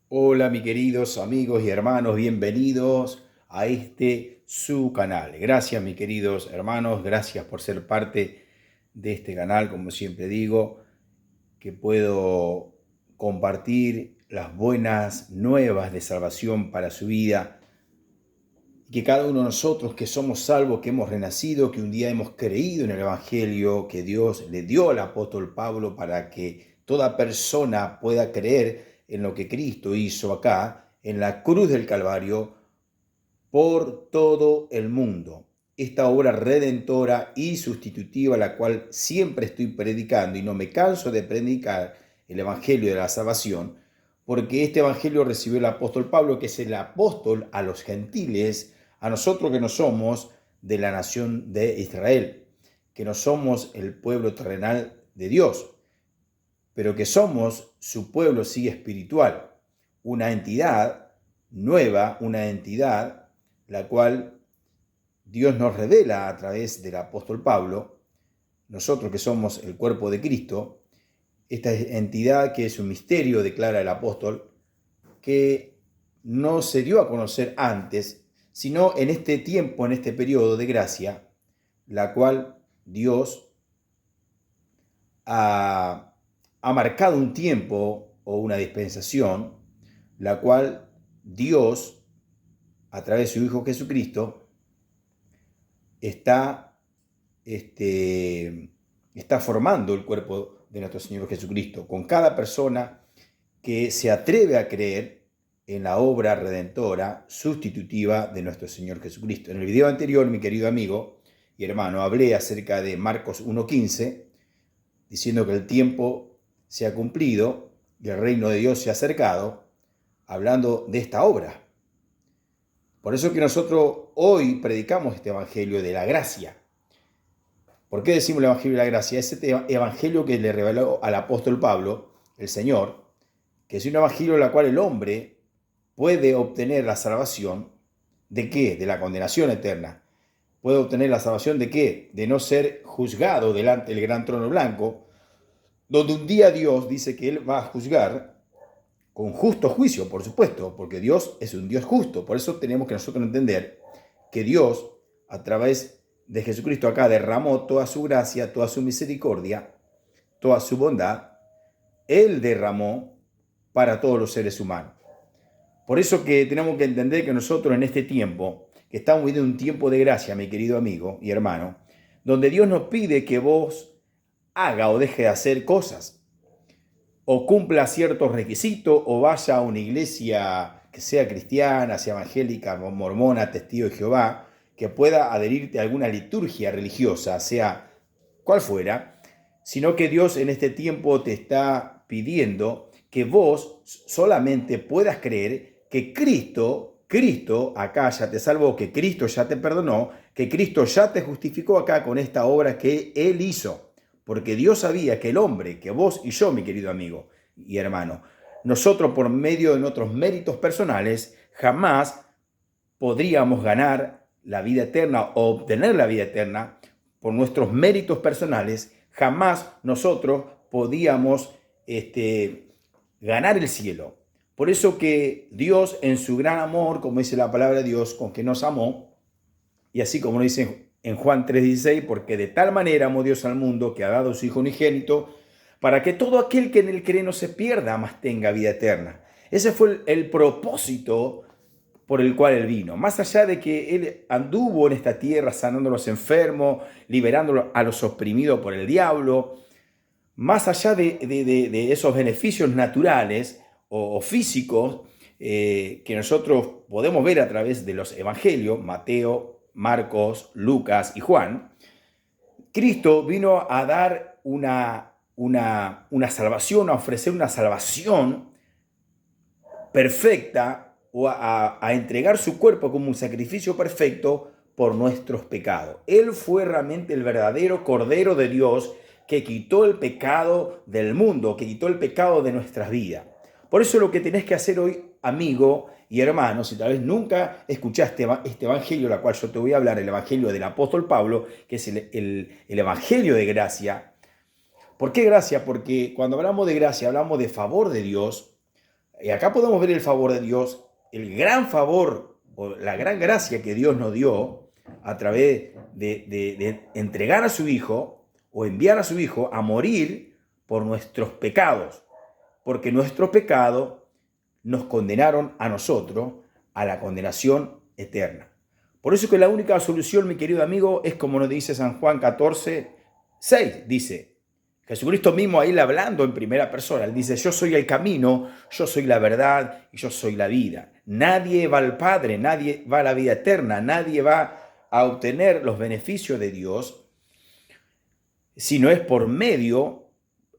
Hola, mis queridos amigos y hermanos, bienvenidos a su canal. Gracias, mis queridos hermanos, gracias por ser parte de este canal, como siempre digo, que puedo compartir las buenas nuevas de salvación para su vida y que cada uno de nosotros que somos salvos, que hemos renacido, que un día hemos creído en el Evangelio que Dios le dio al apóstol Pablo para que toda persona pueda creer en lo que Cristo hizo acá, en la cruz del Calvario, por todo el mundo. Esta obra redentora y sustitutiva, la cual siempre estoy predicando y no me canso de predicar el Evangelio de la salvación, porque este Evangelio recibió el apóstol Pablo, que es el apóstol a los gentiles, a nosotros que no somos de la nación de Israel, que no somos el pueblo terrenal de Dios, pero que somos su pueblo sí espiritual, una entidad nueva, una entidad la cual Dios nos revela a través del apóstol Pablo, nosotros que somos el cuerpo de Cristo, esta entidad que es un misterio, declara el apóstol, que no se dio a conocer antes, sino en este tiempo, en este periodo de gracia, la cual Dios ha marcado un tiempo o una dispensación, la cual Dios, a través de su Hijo Jesucristo, está, está formando el cuerpo de nuestro Señor Jesucristo, con cada persona que se atreve a creer en la obra redentora, sustitutiva de nuestro Señor Jesucristo. En el video anterior, mi querido amigo y hermano, hablé acerca de Marcos 1:15, diciendo que el tiempo se ha cumplido y el reino de Dios se ha acercado, hablando de esta obra. Por eso que nosotros hoy predicamos este evangelio de la gracia. ¿Por qué decimos el evangelio de la gracia? Es este evangelio que le reveló al apóstol Pablo, el Señor, que es un evangelio en el cual el hombre puede obtener la salvación. ¿De qué? De la condenación eterna. Puede obtener la salvación de qué? De no ser juzgado delante del gran trono blanco, donde un día Dios dice que Él va a juzgar con justo juicio, por supuesto, porque Dios es un Dios justo. Por eso tenemos que nosotros entender que Dios, a través de Jesucristo acá, derramó toda su gracia, toda su misericordia, toda su bondad. Él derramó para todos los seres humanos. Por eso que tenemos que entender que nosotros en este tiempo, que estamos viviendo un tiempo de gracia, mi querido amigo y hermano, donde Dios nos pide que vos haga o deje de hacer cosas, o cumpla ciertos requisitos, o vaya a una iglesia que sea cristiana, sea evangélica, mormona, testigo de Jehová, que pueda adherirte a alguna liturgia religiosa, sea cual fuera, sino que Dios en este tiempo te está pidiendo que vos solamente puedas creer que Cristo acá ya te salvó, que Cristo ya te perdonó, que Cristo ya te justificó acá con esta obra que Él hizo. Porque Dios sabía que el hombre, que vos y yo, mi querido amigo y hermano, nosotros por medio de nuestros méritos personales jamás podríamos ganar la vida eterna o obtener la vida eterna por nuestros méritos personales. Jamás nosotros podíamos ganar el cielo. Por eso que Dios en su gran amor, como dice la palabra de Dios, con que nos amó, y así como lo dice en Juan 3:16, porque de tal manera amó Dios al mundo que ha dado a su Hijo unigénito, para que todo aquel que en él cree no se pierda, mas tenga vida eterna. Ese fue el propósito por el cual él vino. Más allá de que él anduvo en esta tierra sanando a los enfermos, liberando a los oprimidos por el diablo, más allá de esos beneficios naturales o físicos que nosotros podemos ver a través de los evangelios, Mateo, Marcos, Lucas y Juan, Cristo vino a dar una salvación, a ofrecer una salvación perfecta o a entregar su cuerpo como un sacrificio perfecto por nuestros pecados. Él fue realmente el verdadero Cordero de Dios que quitó el pecado del mundo, que quitó el pecado de nuestras vidas. Por eso lo que tenés que hacer hoy, amigo y hermano, si tal vez nunca escuchaste este evangelio, la cual yo te voy a hablar, el evangelio del apóstol Pablo, que es el evangelio de gracia. ¿Por qué gracia? Porque cuando hablamos de gracia, hablamos de favor de Dios, Y acá podemos ver el favor de Dios, el gran favor o la gran gracia que Dios nos dio a través de entregar a su Hijo o enviar a su Hijo a morir por nuestros pecados, porque nuestros pecados nos condenaron a nosotros a la condenación eterna. Por eso que la única solución, mi querido amigo, es como nos dice San Juan 14:6, dice Jesucristo mismo ahí hablando en primera persona. Él dice, yo soy el camino, yo soy la verdad y yo soy la vida. Nadie va al Padre, nadie va a la vida eterna, nadie va a obtener los beneficios de Dios si no es por medio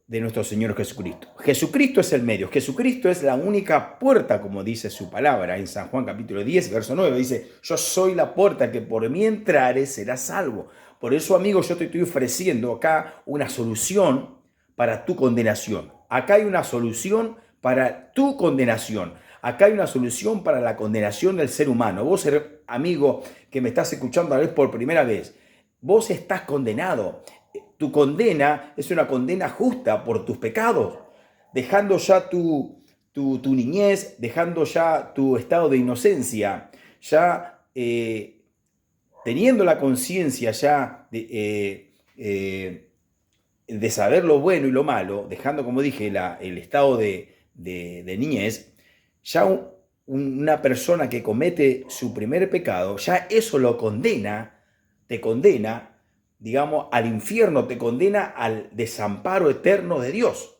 de nuestro Señor Jesucristo. Jesucristo es el medio, Jesucristo es la única puerta, como dice su palabra en San Juan capítulo 10, verso 9. Dice, yo soy la puerta, que por mí entrares serás salvo. Por eso, amigo, yo te estoy ofreciendo acá una solución para tu condenación. Acá hay una solución para tu condenación. Acá hay una solución para la condenación del ser humano. Vos, amigo, que me estás escuchando a la vez por primera vez, vos estás condenado. Tu condena es una condena justa por tus pecados, dejando ya tu niñez, dejando ya tu estado de inocencia, ya teniendo la conciencia ya de saber lo bueno y lo malo, dejando, como dije, el estado de niñez, ya una persona que comete su primer pecado, ya eso lo condena, te condena, digamos, al infierno, te condena al desamparo eterno de Dios.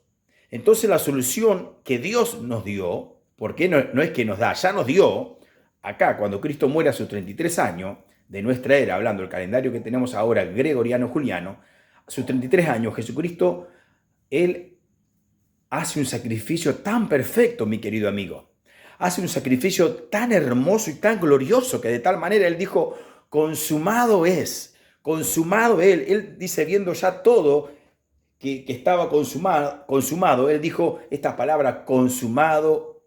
Entonces la solución que Dios nos dio, porque no es que nos da, ya nos dio, acá cuando Cristo muere a sus 33 años, de nuestra era, hablando del calendario que tenemos ahora, gregoriano-juliano, a sus 33 años, Jesucristo, Él hace un sacrificio tan perfecto, mi querido amigo. Hace un sacrificio tan hermoso y tan glorioso que de tal manera Él dijo, consumado es. Consumado él dice, viendo ya todo que estaba consumado, él dijo esta palabra, consumado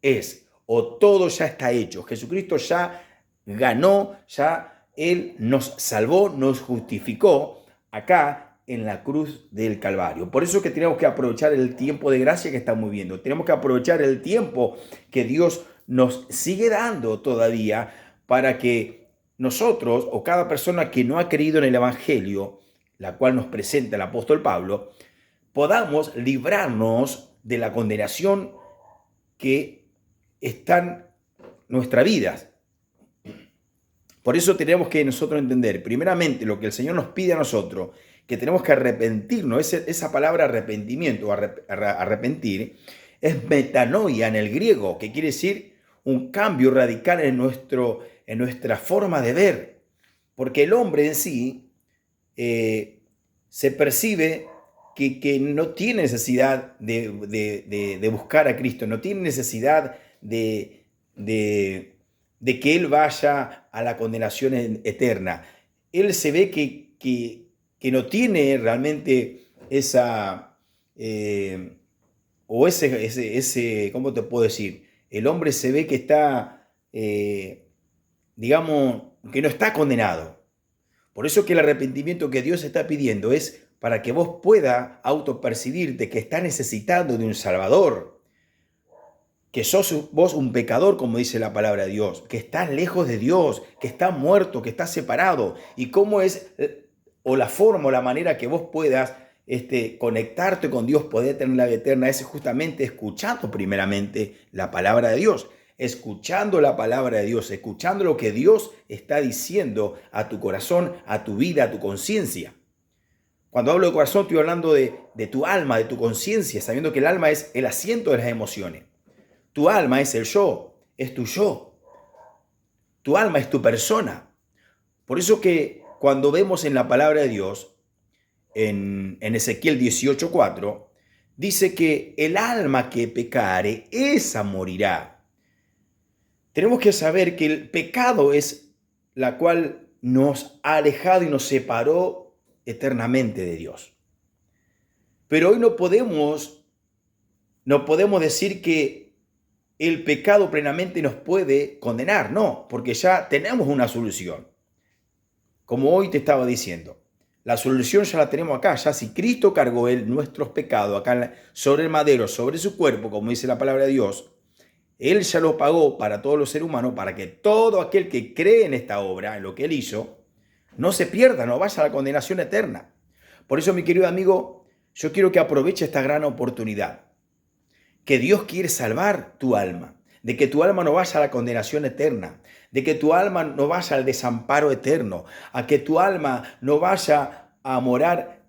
es, o todo ya está hecho. Jesucristo ya ganó, ya Él nos salvó, nos justificó acá en la cruz del Calvario. Por eso es que tenemos que aprovechar el tiempo de gracia que estamos viviendo. Tenemos que aprovechar el tiempo que Dios nos sigue dando todavía para que nosotros o cada persona que no ha creído en el Evangelio, la cual nos presenta el apóstol Pablo, podamos librarnos de la condenación que está en nuestra vida. Por eso tenemos que nosotros entender, primeramente, lo que el Señor nos pide a nosotros, que tenemos que arrepentirnos. Esa palabra arrepentimiento, arrepentir, es metanoia en el griego, que quiere decir un cambio radical en nuestra forma de ver, porque el hombre en sí se percibe que no tiene necesidad de buscar a Cristo, no tiene necesidad de que él vaya a la condenación eterna. Él se ve que no tiene realmente esa, o ese, ¿cómo te puedo decir? El hombre se ve que está, digamos, que no está condenado. Por eso que el arrepentimiento que Dios está pidiendo es para que vos puedas autopercibirte que estás necesitando de un Salvador, que sos vos un pecador, como dice la palabra de Dios, que estás lejos de Dios, que estás muerto, que estás separado. Y cómo es, o la forma o la manera que vos puedas conectarte con Dios, poder tener la vida eterna, es justamente escuchando primeramente la palabra de Dios, escuchando la palabra de Dios, escuchando lo que Dios está diciendo a tu corazón, a tu vida, a tu conciencia. Cuando hablo de corazón, estoy hablando de tu alma, de tu conciencia, sabiendo que el alma es el asiento de las emociones. Tu alma es el yo, es tu yo. Tu alma es tu persona. Por eso que cuando vemos en la palabra de Dios, en Ezequiel 18:4, dice que el alma que pecare, esa morirá. Tenemos que saber que el pecado es la cual nos ha alejado y nos separó eternamente de Dios. Pero hoy no podemos decir que el pecado plenamente nos puede condenar, no, porque ya tenemos una solución. Como hoy te estaba diciendo, La solución ya la tenemos acá. Ya si Cristo cargó Él nuestros pecados acá sobre el madero, sobre su cuerpo, como dice la palabra de Dios, Él ya lo pagó para todos los seres humanos, para que todo aquel que cree en esta obra, en lo que Él hizo, no se pierda, no vaya a la condenación eterna. Por eso, mi querido amigo, yo quiero que aproveche esta gran oportunidad. Que Dios quiere salvar tu alma, de que tu alma no vaya a la condenación eterna, de que tu alma no vaya al desamparo eterno, a que tu alma no vaya a morar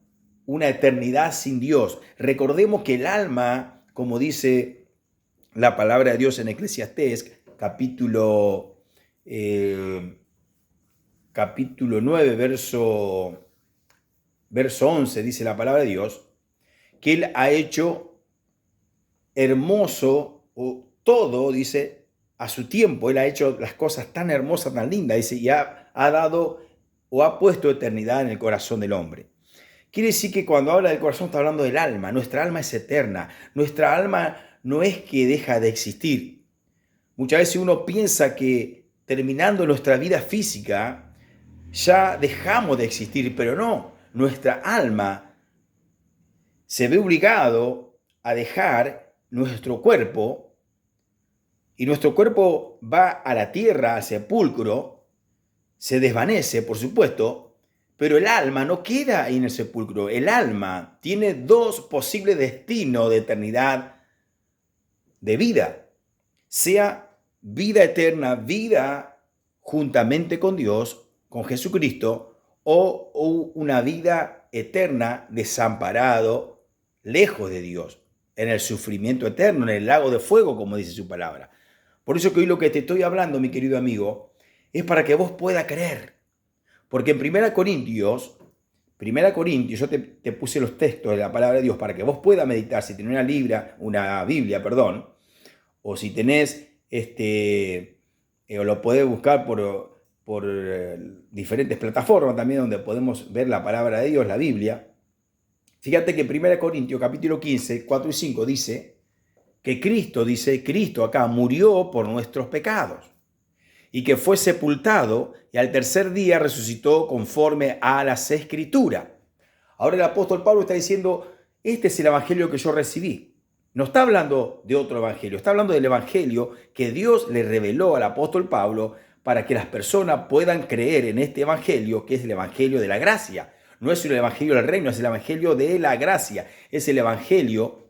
una eternidad sin Dios. Recordemos que el alma, como dice la palabra de Dios en Eclesiastés, capítulo 9, verso 11, dice la palabra de Dios, que Él ha hecho hermoso todo, dice, a su tiempo. Él ha hecho las cosas tan hermosas, tan lindas, dice, y ha dado o ha puesto eternidad en el corazón del hombre. Quiere decir que cuando habla del corazón está hablando del alma. Nuestra alma es eterna. Nuestra alma no es que deja de existir. Muchas veces uno piensa que terminando nuestra vida física ya dejamos de existir, pero no. Nuestra alma se ve obligado a dejar nuestro cuerpo, y nuestro cuerpo va a la tierra, al sepulcro, se desvanece, por supuesto, pero el alma no queda ahí en el sepulcro. El alma tiene dos posibles destinos de eternidad, de vida, sea vida eterna, vida juntamente con Dios, con Jesucristo, o una vida eterna desamparado, lejos de Dios, en el sufrimiento eterno, en el lago de fuego, como dice su palabra. Por eso que hoy lo que te estoy hablando, mi querido amigo, es para que vos puedas creer. Porque en 1 Corintios, yo te puse los textos de la palabra de Dios para que vos puedas meditar. Si tenés una Biblia, o si tenés, o lo podés buscar por diferentes plataformas también donde podemos ver la palabra de Dios, la Biblia. Fíjate que 1 Corintios capítulo 15, 4 y 5 dice que Cristo acá murió por nuestros pecados y que fue sepultado y al tercer día resucitó conforme a las Escrituras. Ahora el apóstol Pablo está diciendo, este es el evangelio que yo recibí. No está hablando de otro evangelio, está hablando del evangelio que Dios le reveló al apóstol Pablo para que las personas puedan creer en este evangelio, que es el evangelio de la gracia. No es el evangelio del reino, es el evangelio de la gracia. Es el evangelio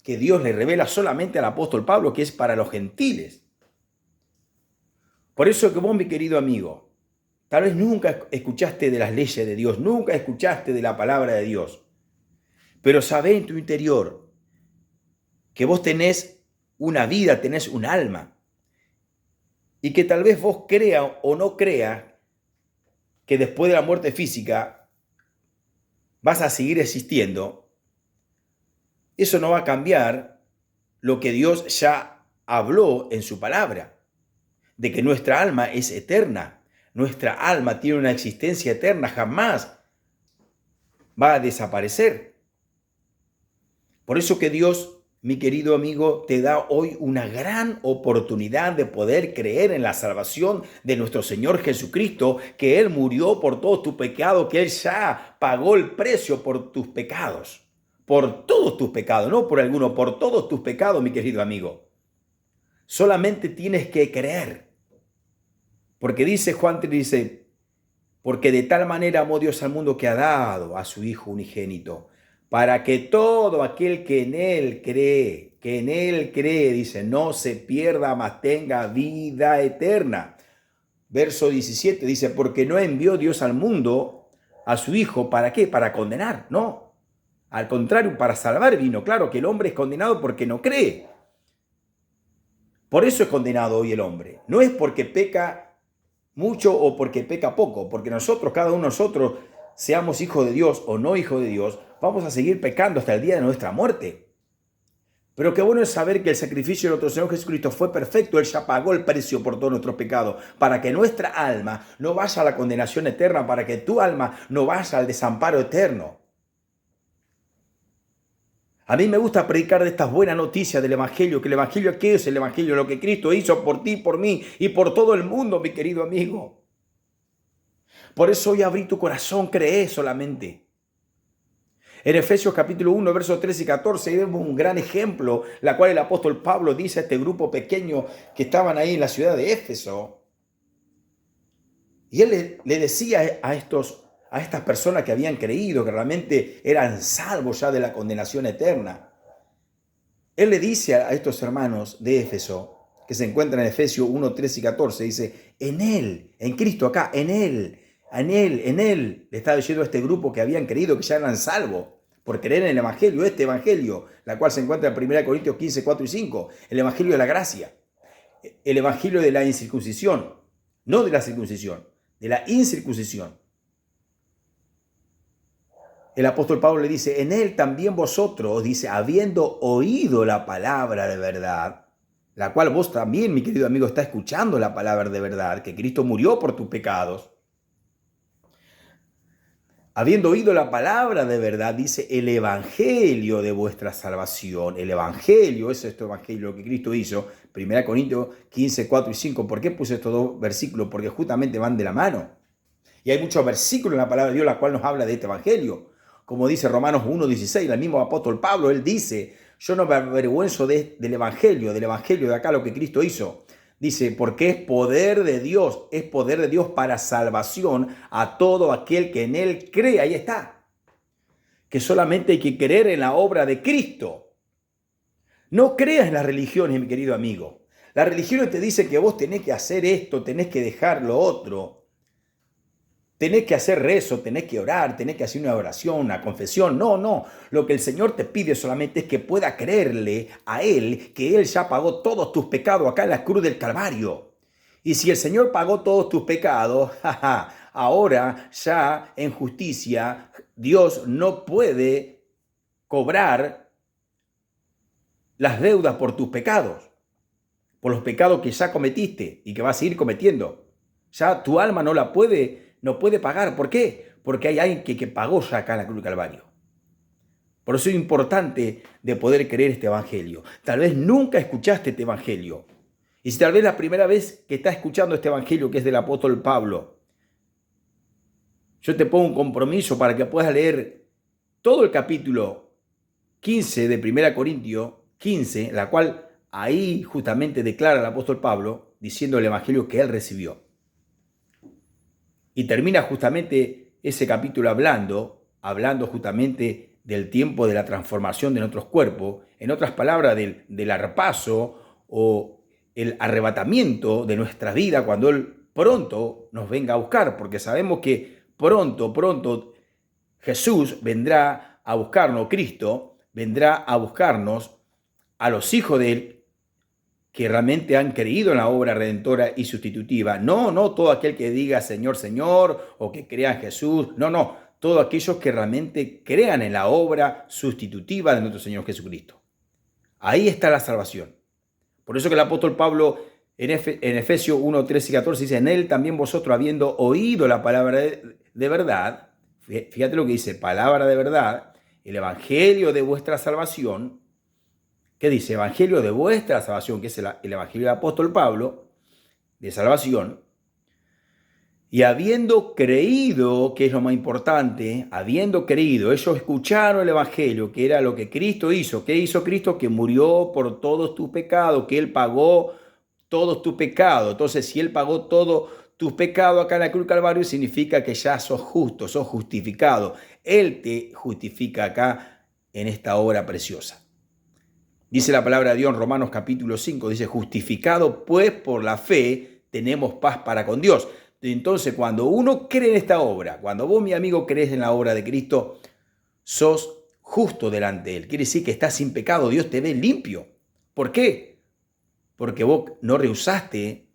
que Dios le revela solamente al apóstol Pablo, que es para los gentiles. Por eso que vos, mi querido amigo, tal vez nunca escuchaste de las leyes de Dios, nunca escuchaste de la palabra de Dios, pero sabés en tu interior que vos tenés una vida, tenés un alma, y que tal vez vos creas o no creas que después de la muerte física vas a seguir existiendo. Eso no va a cambiar lo que Dios ya habló en su palabra, de que nuestra alma es eterna. Nuestra alma tiene una existencia eterna, jamás va a desaparecer. Por eso que Dios, mi querido amigo, te da hoy una gran oportunidad de poder creer en la salvación de nuestro Señor Jesucristo, que Él murió por todos tus pecados, que Él ya pagó el precio por tus pecados. Por todos tus pecados, no por alguno, por todos tus pecados, mi querido amigo. Solamente tienes que creer. Porque dice Juan 3, dice, porque de tal manera amó Dios al mundo que ha dado a su Hijo unigénito, para que todo aquel que en Él cree, dice, no se pierda, mas tenga vida eterna. Verso 17 dice, porque no envió Dios al mundo a su Hijo, ¿para qué? Para condenar, no. Al contrario, para salvar vino. Claro que el hombre es condenado porque no cree. Por eso es condenado hoy el hombre. No es porque peca mucho o porque peca poco, porque nosotros, cada uno de nosotros, seamos hijos de Dios o no hijos de Dios, vamos a seguir pecando hasta el día de nuestra muerte. Pero qué bueno es saber que el sacrificio de nuestro Señor Jesucristo fue perfecto. Él ya pagó el precio por todos nuestros pecados, para que nuestra alma no vaya a la condenación eterna, para que tu alma no vaya al desamparo eterno. A mí me gusta predicar de estas buenas noticias del Evangelio, que el Evangelio, ¿qué es el Evangelio? Lo que Cristo hizo por ti, por mí y por todo el mundo, mi querido amigo. Por eso hoy abrí tu corazón, cree solamente. En Efesios capítulo 1, versos 13 y 14, ahí vemos un gran ejemplo, la cual el apóstol Pablo dice a este grupo pequeño que estaban ahí en la ciudad de Éfeso. Y él le decía a estas personas que habían creído, que realmente eran salvos ya de la condenación eterna. Él le dice a estos hermanos de Éfeso, que se encuentran en Efesios 1, 13 y 14, dice, en Él, en Cristo acá, en Él, le estaba diciendo a este grupo que habían creído que ya eran salvos por creer en el Evangelio, este Evangelio, la cual se encuentra en 1 Corintios 15, 4 y 5, el Evangelio de la gracia, el Evangelio de la incircuncisión, no de la circuncisión, de la incircuncisión. El apóstol Pablo le dice, en Él también vosotros, dice, habiendo oído la palabra de verdad, la cual vos también, mi querido amigo, está escuchando la palabra de verdad, que Cristo murió por tus pecados. Habiendo oído la palabra de verdad, dice, el evangelio de vuestra salvación. El evangelio, es este evangelio que Cristo hizo. 1 Corintios 15, 4 y 5. ¿Por qué puse estos dos versículos? Porque justamente van de la mano. Y hay muchos versículos en la palabra de Dios, la cual nos habla de este evangelio. Como dice Romanos 1, 16, el mismo apóstol Pablo, él dice, yo no me avergüenzo del evangelio de acá, lo que Cristo hizo. Dice, porque es poder de Dios para salvación a todo aquel que en Él cree. Ahí está. Que solamente hay que creer en la obra de Cristo. No creas en las religiones, mi querido amigo. La religión te dice que vos tenés que hacer esto, tenés que dejar lo otro. Tenés que hacer rezo, tenés que orar, tenés que hacer una oración, una confesión. No. Lo que el Señor te pide solamente es que pueda creerle a Él, que Él ya pagó todos tus pecados acá en la cruz del Calvario. Y si el Señor pagó todos tus pecados, ahora ya en justicia Dios no puede cobrar las deudas por tus pecados, por los pecados que ya cometiste y que vas a seguir cometiendo. Ya tu alma no puede pagar. ¿Por qué? Porque hay alguien que pagó ya acá en la cruz del Calvario. Por eso es importante de poder creer este evangelio. Tal vez nunca escuchaste este evangelio. Y si tal vez la primera vez que estás escuchando este evangelio que es del apóstol Pablo, yo te pongo un compromiso para que puedas leer todo el capítulo 15 de 1 Corintios 15, la cual ahí justamente declara el apóstol Pablo diciendo el evangelio que él recibió. Y termina justamente ese capítulo hablando justamente del tiempo de la transformación de nuestros cuerpos, en otras palabras, del arpazo o el arrebatamiento de nuestra vida cuando Él pronto nos venga a buscar, porque sabemos que pronto Jesús vendrá a buscarnos, Cristo vendrá a buscarnos a los hijos de Él, que realmente han creído en la obra redentora y sustitutiva. No todo aquel que diga Señor, Señor, o que crea en Jesús. No. Todos aquellos que realmente crean en la obra sustitutiva de nuestro Señor Jesucristo. Ahí está la salvación. Por eso que el apóstol Pablo en Efesios 1, 13 y 14 dice, en Él también vosotros habiendo oído la palabra de verdad, fíjate lo que dice, palabra de verdad, el evangelio de vuestra salvación. ¿Qué dice? Evangelio de vuestra salvación, que es el evangelio del apóstol Pablo, de salvación. Y habiendo creído, que es lo más importante, habiendo creído, ellos escucharon el evangelio, que era lo que Cristo hizo. ¿Qué hizo Cristo? Que murió por todos tus pecados, que Él pagó todos tus pecados. Entonces, si Él pagó todos tus pecados acá en la cruz del Calvario, significa que ya sos justo, sos justificado. Él te justifica acá en esta obra preciosa. Dice la palabra de Dios en Romanos capítulo 5, dice, justificado pues por la fe, tenemos paz para con Dios. Entonces, cuando uno cree en esta obra, cuando vos, mi amigo, crees en la obra de Cristo, sos justo delante de Él. Quiere decir que estás sin pecado, Dios te ve limpio. ¿Por qué? Porque vos no rehusaste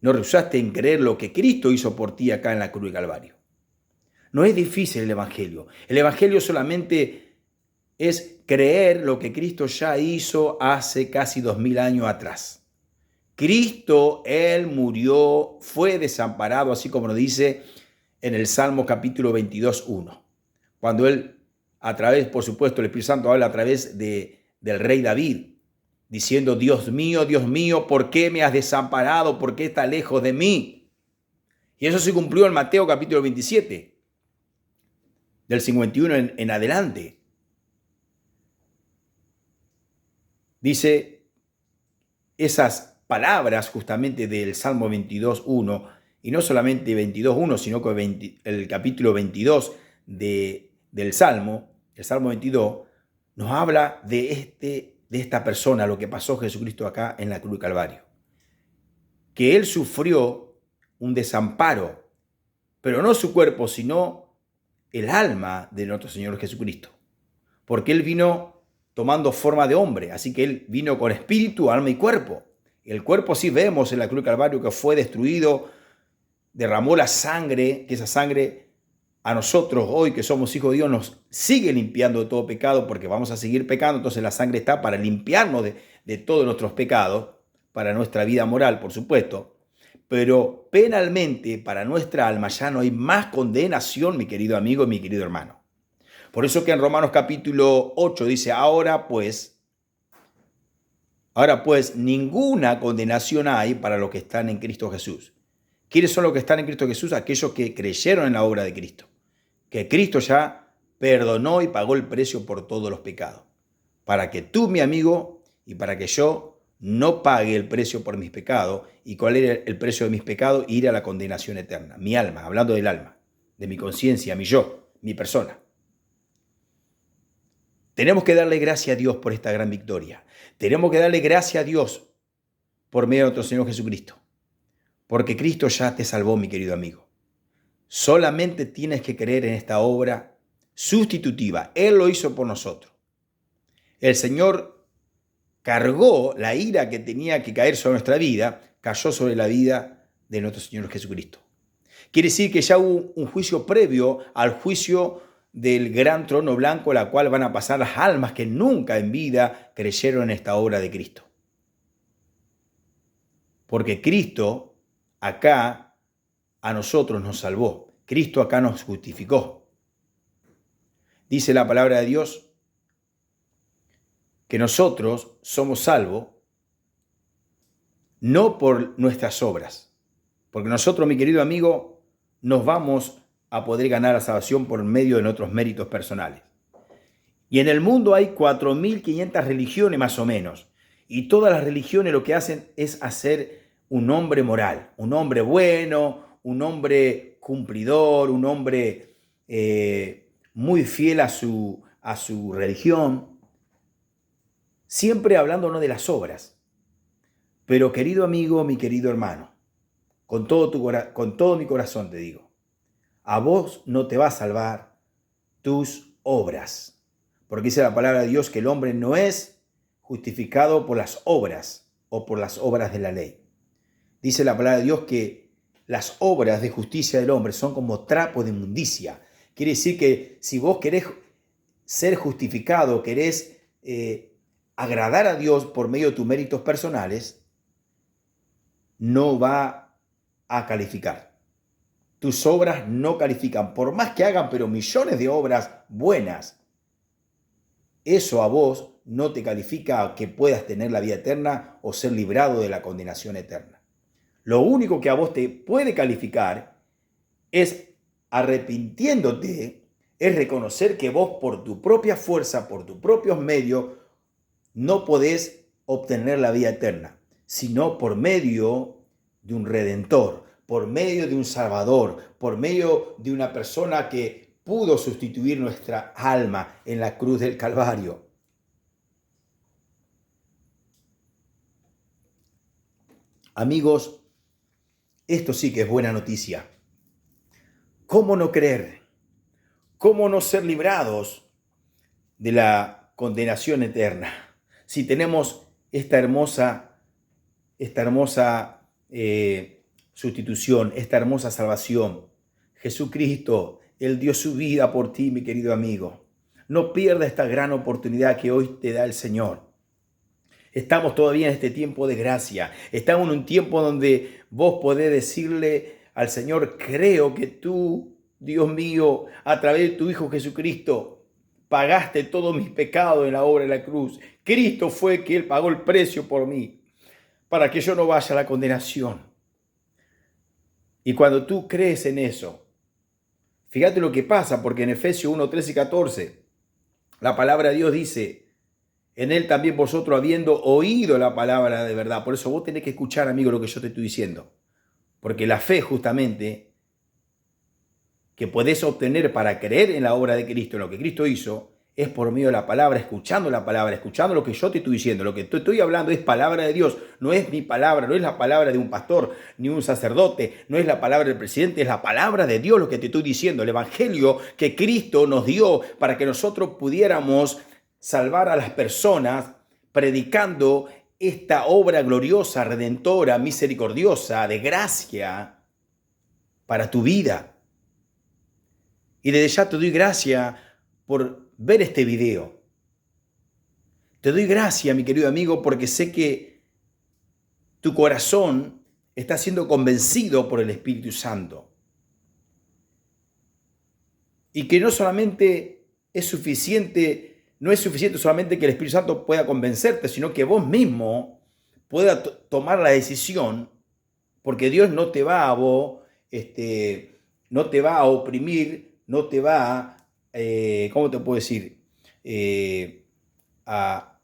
en creer lo que Cristo hizo por ti acá en la cruz del Calvario. No es difícil el evangelio. El evangelio solamente es creer lo que Cristo ya hizo hace casi 2000 años atrás. Cristo, Él murió, fue desamparado, así como lo dice en el Salmo capítulo 22, 1. Cuando Él, a través, por supuesto, el Espíritu Santo habla a través del rey David, diciendo, Dios mío, ¿por qué me has desamparado? ¿Por qué estás lejos de mí? Y eso se cumplió en Mateo capítulo 27, del 51 en adelante. Dice esas palabras justamente del Salmo 22.1, y no solamente 22.1, sino que el capítulo 22 del Salmo, el Salmo 22, nos habla de esta persona, lo que pasó Jesucristo acá en la cruz del Calvario. Que Él sufrió un desamparo, pero no su cuerpo, sino el alma de nuestro Señor Jesucristo. Porque Él vino tomando forma de hombre, así que Él vino con espíritu, alma y cuerpo. El cuerpo sí vemos en la cruz del Calvario que fue destruido, derramó la sangre, que esa sangre a nosotros hoy que somos hijos de Dios nos sigue limpiando de todo pecado, porque vamos a seguir pecando. Entonces la sangre está para limpiarnos de todos nuestros pecados, para nuestra vida moral, por supuesto. Pero penalmente para nuestra alma ya no hay más condenación, mi querido amigo y mi querido hermano. Por eso que en Romanos capítulo 8 dice, ahora pues, ninguna condenación hay para los que están en Cristo Jesús. ¿Quiénes son los que están en Cristo Jesús? Aquellos que creyeron en la obra de Cristo. Que Cristo ya perdonó y pagó el precio por todos los pecados. Para que tú, mi amigo, y para que yo no pague el precio por mis pecados. ¿Y cuál era el precio de mis pecados? Ir a la condenación eterna. Mi alma, hablando del alma, de mi conciencia, mi yo, mi persona. Tenemos que darle gracias a Dios por esta gran victoria. Tenemos que darle gracias a Dios por medio de nuestro Señor Jesucristo. Porque Cristo ya te salvó, mi querido amigo. Solamente tienes que creer en esta obra sustitutiva. Él lo hizo por nosotros. El Señor cargó la ira que tenía que caer sobre nuestra vida, cayó sobre la vida de nuestro Señor Jesucristo. Quiere decir que ya hubo un juicio previo al juicio del gran trono blanco, la cual van a pasar las almas que nunca en vida creyeron en esta obra de Cristo. Porque Cristo acá a nosotros nos salvó. Cristo acá nos justificó. Dice la palabra de Dios que nosotros somos salvos no por nuestras obras. Porque nosotros, mi querido amigo, nos vamos a poder ganar la salvación por medio de nuestros méritos personales. Y en el mundo hay 4.500 religiones más o menos. Y todas las religiones lo que hacen es hacer un hombre moral, un hombre bueno, un hombre cumplidor, un hombre muy fiel a su religión. Siempre hablándonos de las obras. Pero querido amigo, mi querido hermano, con todo mi corazón te digo, a vos no te va a salvar tus obras. Porque dice la palabra de Dios que el hombre no es justificado por las obras o por las obras de la ley. Dice la palabra de Dios que las obras de justicia del hombre son como trapo de inmundicia. Quiere decir que si vos querés ser justificado, querés agradar a Dios por medio de tus méritos personales, no va a calificar. Tus obras no califican, por más que hagan pero millones de obras buenas. Eso a vos no te califica a que puedas tener la vida eterna o ser librado de la condenación eterna. Lo único que a vos te puede calificar es arrepintiéndote, es reconocer que vos por tu propia fuerza, por tus propios medios, no podés obtener la vida eterna, sino por medio de un redentor, por medio de un salvador, por medio de una persona que pudo sustituir nuestra alma en la cruz del Calvario. Amigos, esto sí que es buena noticia. ¿Cómo no creer? ¿Cómo no ser librados de la condenación eterna? Si tenemos esta hermosa sustitución, esta hermosa salvación. Jesucristo, Él dio su vida por ti, mi querido amigo. No pierdas esta gran oportunidad que hoy te da el Señor. Estamos todavía en este tiempo de gracia. Estamos en un tiempo donde vos podés decirle al Señor, creo que tú, Dios mío, a través de tu Hijo Jesucristo, pagaste todos mis pecados en la obra de la cruz. Cristo fue que Él pagó el precio por mí, para que yo no vaya a la condenación. Y cuando tú crees en eso, fíjate lo que pasa, porque en Efesios 1, 13 y 14, la palabra de Dios dice, en él también vosotros habiendo oído la palabra de verdad. Por eso vos tenés que escuchar, amigo, lo que yo te estoy diciendo. Porque la fe justamente que podés obtener para creer en la obra de Cristo, en lo que Cristo hizo, es por medio de la palabra, escuchando lo que yo te estoy diciendo. Lo que te estoy hablando es palabra de Dios, no es mi palabra, no es la palabra de un pastor, ni un sacerdote, no es la palabra del presidente, es la palabra de Dios lo que te estoy diciendo, el evangelio que Cristo nos dio para que nosotros pudiéramos salvar a las personas predicando esta obra gloriosa, redentora, misericordiosa, de gracia para tu vida. Y desde ya te doy gracias por ver este video. Te doy gracias, mi querido amigo, porque sé que tu corazón está siendo convencido por el Espíritu Santo. Y que no solamente es suficiente, no es suficiente solamente que el Espíritu Santo pueda convencerte, sino que vos mismo puedas tomar la decisión, porque Dios no te va a no te va a oprimir, no te va a, ¿cómo te puedo decir? A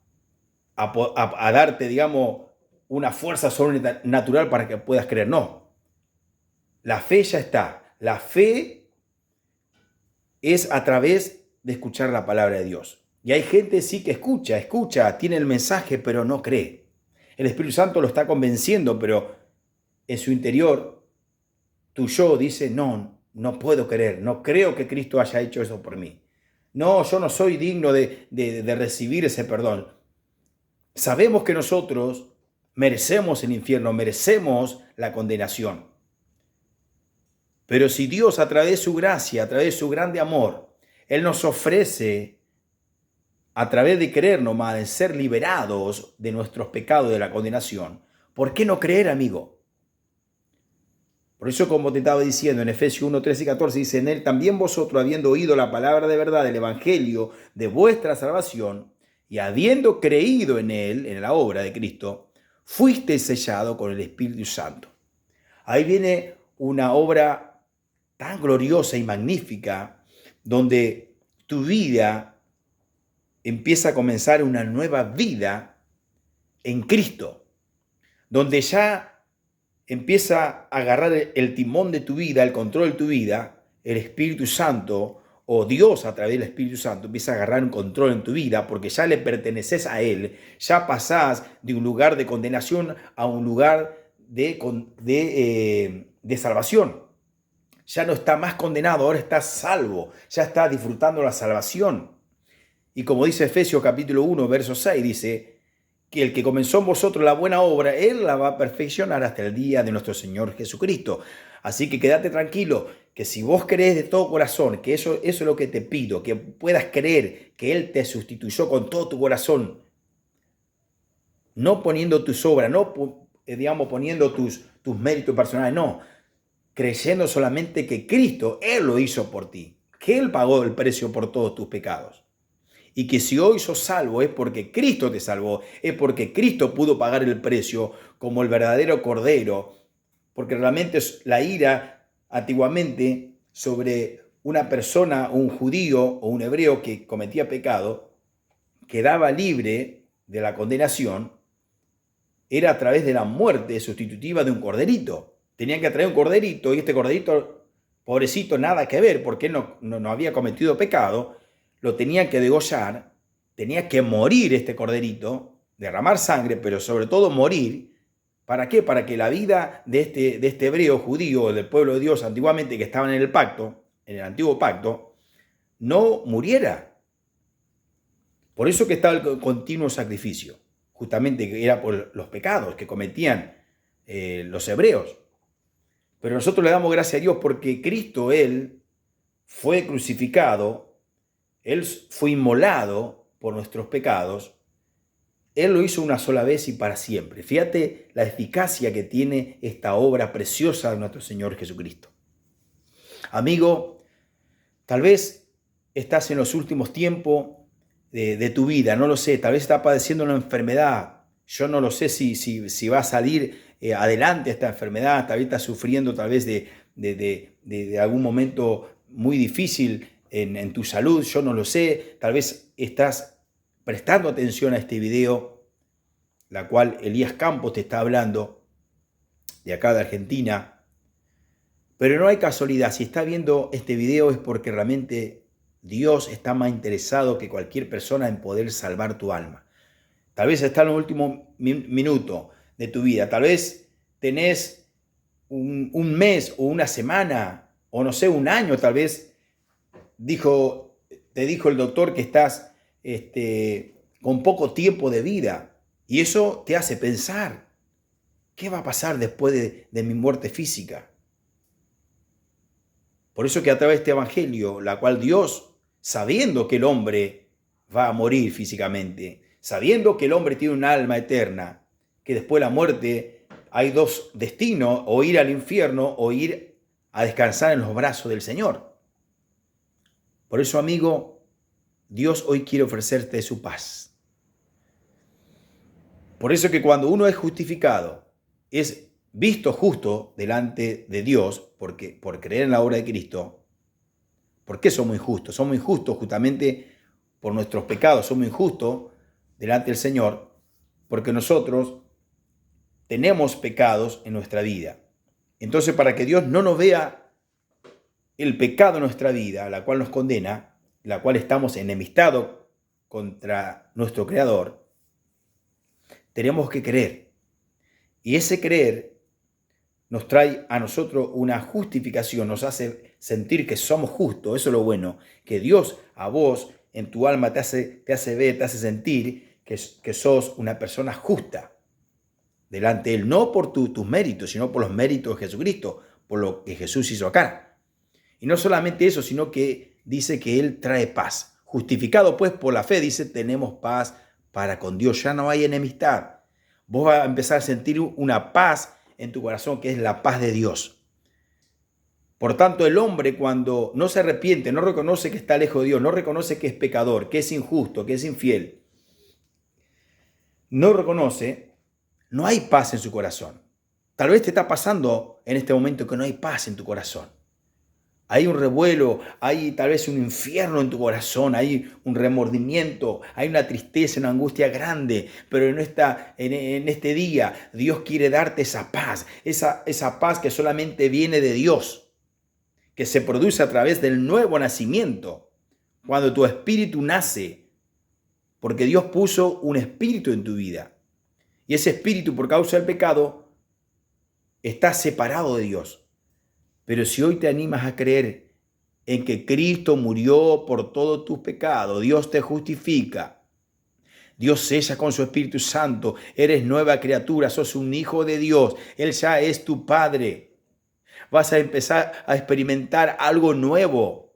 darte, digamos, una fuerza sobrenatural para que puedas creer. No. La fe ya está. La fe es a través de escuchar la palabra de Dios. Y hay gente sí que escucha, tiene el mensaje, pero no cree. El Espíritu Santo lo está convenciendo, pero en su interior, tu yo dice, no puedo creer, no creo que Cristo haya hecho eso por mí. No, yo no soy digno de recibir ese perdón. Sabemos que nosotros merecemos el infierno, merecemos la condenación. Pero si Dios a través de su gracia, a través de su grande amor, Él nos ofrece, a través de creer nomás, en ser liberados de nuestros pecados, de la condenación, ¿por qué no creer, amigo? Por eso, como te estaba diciendo en Efesios 1, 13 y 14, dice, en él también vosotros, habiendo oído la palabra de verdad del evangelio de vuestra salvación, y habiendo creído en él, en la obra de Cristo, fuisteis sellado con el Espíritu Santo. Ahí viene una obra tan gloriosa y magnífica, donde tu vida empieza a comenzar una nueva vida en Cristo, donde ya empieza a agarrar el timón de tu vida, el control de tu vida, el Espíritu Santo o Dios a través del Espíritu Santo empieza a agarrar un control en tu vida porque ya le perteneces a Él, ya pasás de un lugar de condenación a un lugar de salvación. Ya no está más condenado, ahora está salvo, ya está disfrutando la salvación. Y como dice Efesios capítulo 1, verso 6, dice que el que comenzó en vosotros la buena obra, Él la va a perfeccionar hasta el día de nuestro Señor Jesucristo. Así que quédate tranquilo, que si vos crees de todo corazón, que eso es lo que te pido, que puedas creer que Él te sustituyó con todo tu corazón, no poniendo tus obras, no poniendo tus méritos personales, no, creyendo solamente que Cristo, Él lo hizo por ti, que Él pagó el precio por todos tus pecados. Y que si hoy sos salvo es porque Cristo te salvó, es porque Cristo pudo pagar el precio como el verdadero Cordero, porque realmente la ira antiguamente sobre una persona, un judío o un hebreo que cometía pecado, quedaba libre de la condenación, era a través de la muerte sustitutiva de un corderito. Tenían que traer un corderito y este corderito, pobrecito, nada que ver porque él no había cometido pecado, lo tenían que degollar, tenía que morir este corderito, derramar sangre, pero sobre todo morir. ¿Para qué? Para que la vida de este hebreo judío, del pueblo de Dios antiguamente que estaban en el pacto, en el antiguo pacto, no muriera. Por eso que estaba el continuo sacrificio, justamente que era por los pecados que cometían los hebreos. Pero nosotros le damos gracias a Dios porque Cristo, Él, fue crucificado, Él fue inmolado por nuestros pecados. Él lo hizo una sola vez y para siempre. Fíjate la eficacia que tiene esta obra preciosa de nuestro Señor Jesucristo. Amigo, tal vez estás en los últimos tiempos de tu vida, no lo sé, tal vez estás padeciendo una enfermedad, Yo no lo sé si va a salir adelante esta enfermedad, tal vez está sufriendo tal vez de algún momento muy difícil en tu salud, yo no lo sé, tal vez estás prestando atención a este video, la cual Elías Campos te está hablando, de acá de Argentina, pero no hay casualidad, si está viendo este video es porque realmente Dios está más interesado que cualquier persona en poder salvar tu alma. Tal vez está en el último minuto de tu vida. Tal vez tenés un mes o una semana o no sé, un año. Tal vez te dijo el doctor que estás con poco tiempo de vida. Y eso te hace pensar, ¿qué va a pasar después de mi muerte física? Por eso que a través de este evangelio, la cual Dios, sabiendo que el hombre va a morir físicamente, sabiendo que el hombre tiene un alma eterna, que después de la muerte hay dos destinos, o ir al infierno o ir a descansar en los brazos del Señor. Por eso, amigo, Dios hoy quiere ofrecerte su paz. Por eso que cuando uno es justificado, es visto justo delante de Dios, porque por creer en la obra de Cristo. ¿Por qué somos injustos? Somos injustos justamente por nuestros pecados, somos injustos delante del Señor, porque nosotros tenemos pecados en nuestra vida. Entonces, para que Dios no nos vea el pecado en nuestra vida, la cual nos condena, la cual estamos enemistados contra nuestro Creador, tenemos que creer. Y ese creer nos trae a nosotros una justificación, nos hace sentir que somos justos. Eso es lo bueno, que Dios a vos, en tu alma, te hace ver, te hace sentir que sos una persona justa delante de Él, no por tus méritos, sino por los méritos de Jesucristo, por lo que Jesús hizo acá. Y no solamente eso, sino que dice que Él trae paz. Justificado pues por la fe, dice, tenemos paz para con Dios, ya no hay enemistad. Vos vas a empezar a sentir una paz en tu corazón, que es la paz de Dios. Por tanto, el hombre, cuando no se arrepiente, no reconoce que está lejos de Dios, no reconoce que es pecador, que es injusto, que es infiel, no reconoce, no hay paz en su corazón. Tal vez te está pasando en este momento que no hay paz en tu corazón. Hay un revuelo, hay tal vez un infierno en tu corazón, hay un remordimiento, hay una tristeza, una angustia grande, pero en este día Dios quiere darte esa paz, esa paz que solamente viene de Dios, que se produce a través del nuevo nacimiento, cuando tu espíritu nace, porque Dios puso un espíritu en tu vida, y ese espíritu por causa del pecado está separado de Dios. Pero si hoy te animas a creer en que Cristo murió por todos tus pecados, Dios te justifica, Dios sella con su Espíritu Santo, eres nueva criatura, sos un hijo de Dios, Él ya es tu Padre. Vas a empezar a experimentar algo nuevo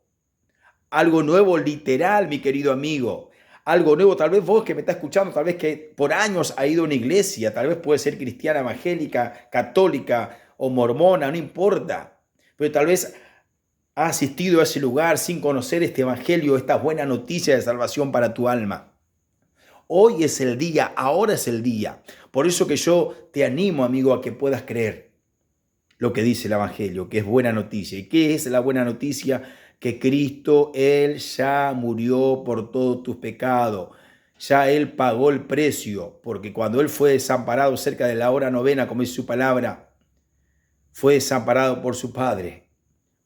literal, mi querido amigo. Algo nuevo, tal vez vos que me estás escuchando, tal vez que por años ha ido a una iglesia, tal vez puede ser cristiana, evangélica, católica o mormona, no importa. Pero tal vez has asistido a ese lugar sin conocer este evangelio, esta buena noticia de salvación para tu alma. Hoy es el día, ahora es el día. Por eso que yo te animo, amigo, a que puedas creer lo que dice el evangelio, que es buena noticia. ¿Y qué es la buena noticia? Que Cristo, Él ya murió por todos tus pecados. Ya Él pagó el precio, porque cuando Él fue desamparado cerca de la hora novena, como dice su palabra, fue desamparado por su Padre,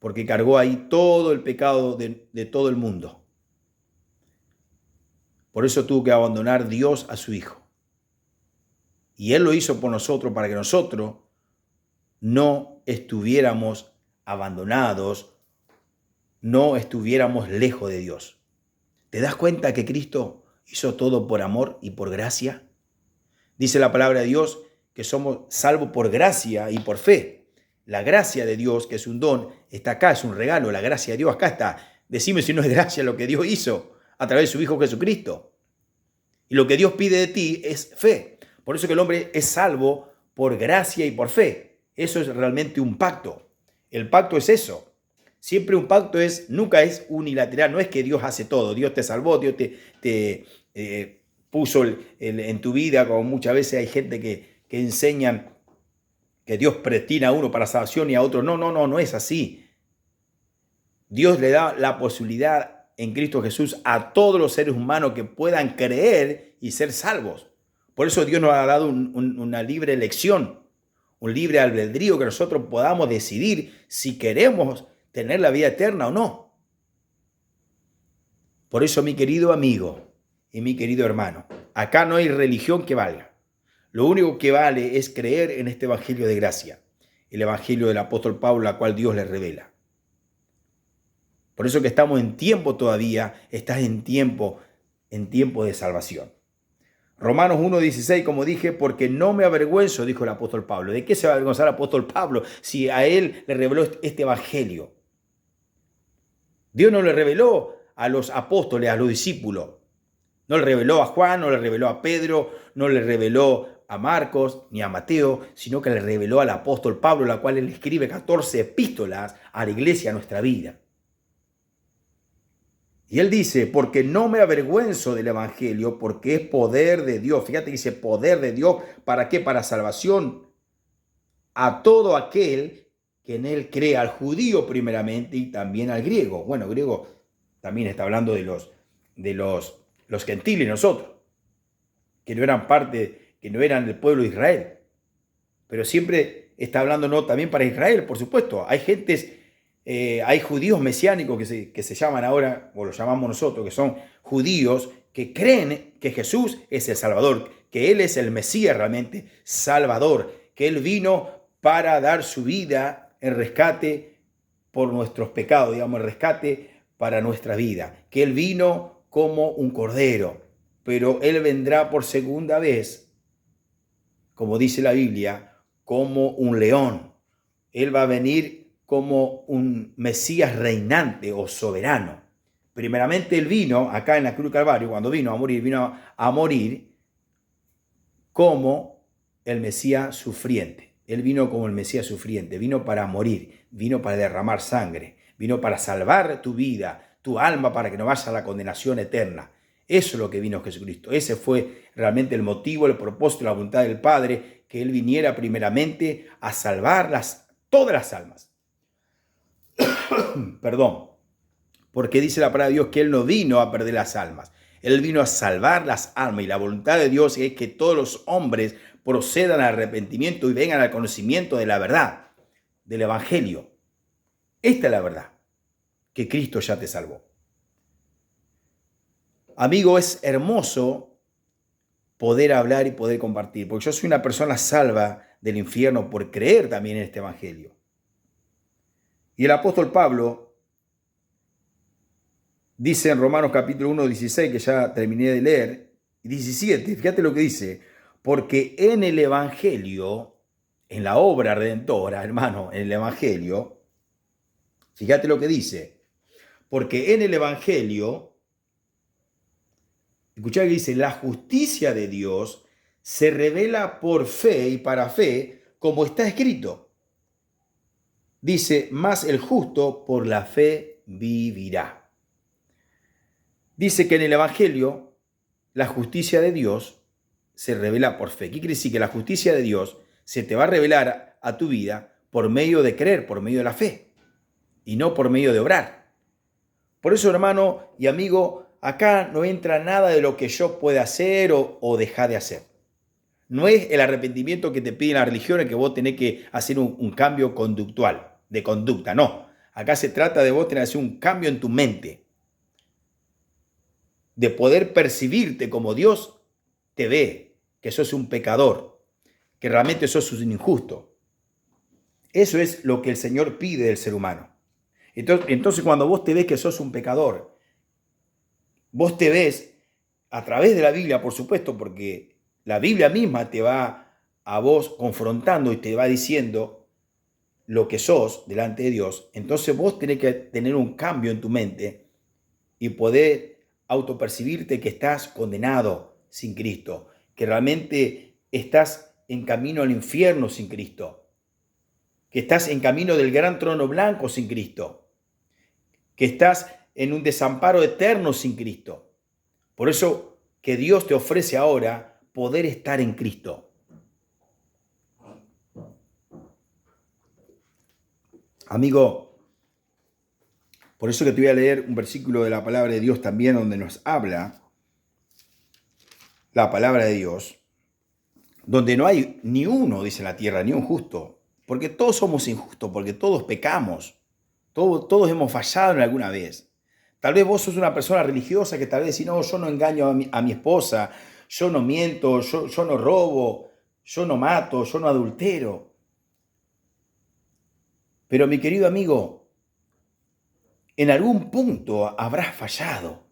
porque cargó ahí todo el pecado de todo el mundo. Por eso tuvo que abandonar Dios a su Hijo. Y Él lo hizo por nosotros, para que nosotros no estuviéramos abandonados, no estuviéramos lejos de Dios. ¿Te das cuenta que Cristo hizo todo por amor y por gracia? Dice la palabra de Dios que somos salvos por gracia y por fe. La gracia de Dios, que es un don, está acá, es un regalo. La gracia de Dios acá está. Decime si no es gracia lo que Dios hizo a través de su Hijo Jesucristo. Y lo que Dios pide de ti es fe. Por eso que el hombre es salvo por gracia y por fe. Eso es realmente un pacto. El pacto es eso. Siempre un pacto nunca es unilateral. No es que Dios hace todo. Dios te salvó, Dios te puso en tu vida, como muchas veces hay gente que enseñan que Dios predestina a uno para salvación y a otro. No es así. Dios le da la posibilidad en Cristo Jesús a todos los seres humanos que puedan creer y ser salvos. Por eso Dios nos ha dado una libre elección, un libre albedrío, que nosotros podamos decidir si queremos tener la vida eterna o no. Por eso, mi querido amigo y mi querido hermano, acá no hay religión que valga. Lo único que vale es creer en este evangelio de gracia, el evangelio del apóstol Pablo, la cual Dios le revela. Por eso que estamos en tiempo todavía, estás en tiempo de salvación. Romanos 1:16, como dije, porque no me avergüenzo, dijo el apóstol Pablo. ¿De qué se va a avergonzar el apóstol Pablo si a él le reveló este evangelio? Dios no le reveló a los apóstoles, a los discípulos. No le reveló a Juan, no le reveló a Pedro, no le reveló a Marcos ni a Mateo, sino que le reveló al apóstol Pablo, la cual él escribe 14 epístolas a la iglesia, a nuestra vida. Y él dice, porque no me avergüenzo del evangelio, porque es poder de Dios. Fíjate que dice poder de Dios. ¿Para qué? Para salvación a todo aquel que en él cree, al judío primeramente y también al griego. Bueno, griego también está hablando de los gentiles, nosotros, que no eran parte, que no eran del pueblo de Israel. Pero siempre está hablando no también para Israel, por supuesto. Hay gentes... hay judíos mesiánicos que se llaman ahora, o los llamamos nosotros, que son judíos que creen que Jesús es el Salvador, que Él es el Mesías realmente, Salvador, que Él vino para dar su vida en rescate por nuestros pecados, digamos, en rescate para nuestra vida, que Él vino como un cordero, pero Él vendrá por segunda vez, como dice la Biblia, como un león. Él va a venir como un Mesías reinante o soberano. Primeramente él vino acá en la cruz del Calvario, cuando vino a morir como el Mesías sufriente. Él vino como el Mesías sufriente, vino para morir, vino para derramar sangre, vino para salvar tu vida, tu alma, para que no vayas a la condenación eterna. Eso es lo que vino Jesucristo. Ese fue realmente el motivo, el propósito, la voluntad del Padre, que Él viniera primeramente a salvar todas las almas. Perdón, porque dice la palabra de Dios que Él no vino a perder las almas, Él vino a salvar las almas, y la voluntad de Dios es que todos los hombres procedan al arrepentimiento y vengan al conocimiento de la verdad, del evangelio. Esta es la verdad, que Cristo ya te salvó. Amigo, es hermoso poder hablar y poder compartir, porque yo soy una persona salva del infierno por creer también en este evangelio. Y el apóstol Pablo dice en Romanos capítulo 1, 16, que ya terminé de leer, y 17, fíjate lo que dice, porque en el evangelio, en la obra redentora, hermano, en el evangelio, fíjate lo que dice, porque en el evangelio, escuchá que dice, la justicia de Dios se revela por fe y para fe, como está escrito. Dice, más el justo por la fe vivirá. Dice que en el evangelio la justicia de Dios se revela por fe. ¿Qué quiere decir? Que la justicia de Dios se te va a revelar a tu vida por medio de creer, por medio de la fe, y no por medio de obrar. Por eso, hermano y amigo, acá no entra nada de lo que yo pueda hacer o dejar de hacer. No es el arrepentimiento que te piden las religiones, que vos tenés que hacer un cambio conductual, de conducta, no. Acá se trata de vos tener que hacer un cambio en tu mente, de poder percibirte como Dios te ve, que sos un pecador, que realmente sos un injusto. Eso es lo que el Señor pide del ser humano. Entonces cuando vos te ves que sos un pecador, vos te ves a través de la Biblia, por supuesto, porque la Biblia misma te va a vos confrontando y te va diciendo lo que sos delante de Dios. Entonces vos tenés que tener un cambio en tu mente y poder autopercibirte que estás condenado sin Cristo, que realmente estás en camino al infierno sin Cristo, que estás en camino del gran trono blanco sin Cristo, que estás en un desamparo eterno sin Cristo. Por eso que Dios te ofrece ahora poder estar en Cristo. Amigo, por eso que te voy a leer un versículo de la palabra de Dios también donde nos habla la palabra de Dios, donde no hay ni uno, dice la tierra, ni un justo, porque todos somos injustos, porque todos pecamos, todos hemos fallado en alguna vez. Tal vez vos sos una persona religiosa que tal vez decís, no, yo no engaño a mi esposa, yo no miento, yo no robo, yo no mato, yo no adultero. Pero mi querido amigo, en algún punto habrás fallado.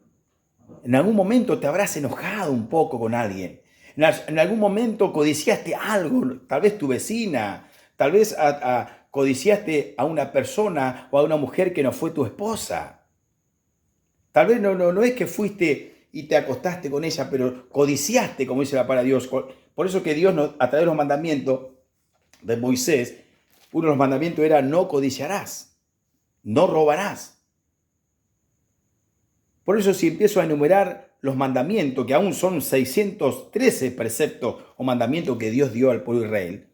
En algún momento te habrás enojado un poco con alguien. En algún momento codiciaste algo, tal vez tu vecina, tal vez codiciaste a una persona o a una mujer que no fue tu esposa. Tal vez no es que fuiste y te acostaste con ella, pero codiciaste, como dice la palabra de Dios. Por eso que Dios, a través de los mandamientos de Moisés, uno de los mandamientos era no codiciarás, no robarás. Por eso si empiezo a enumerar los mandamientos, que aún son 613 preceptos o mandamientos que Dios dio al pueblo de Israel,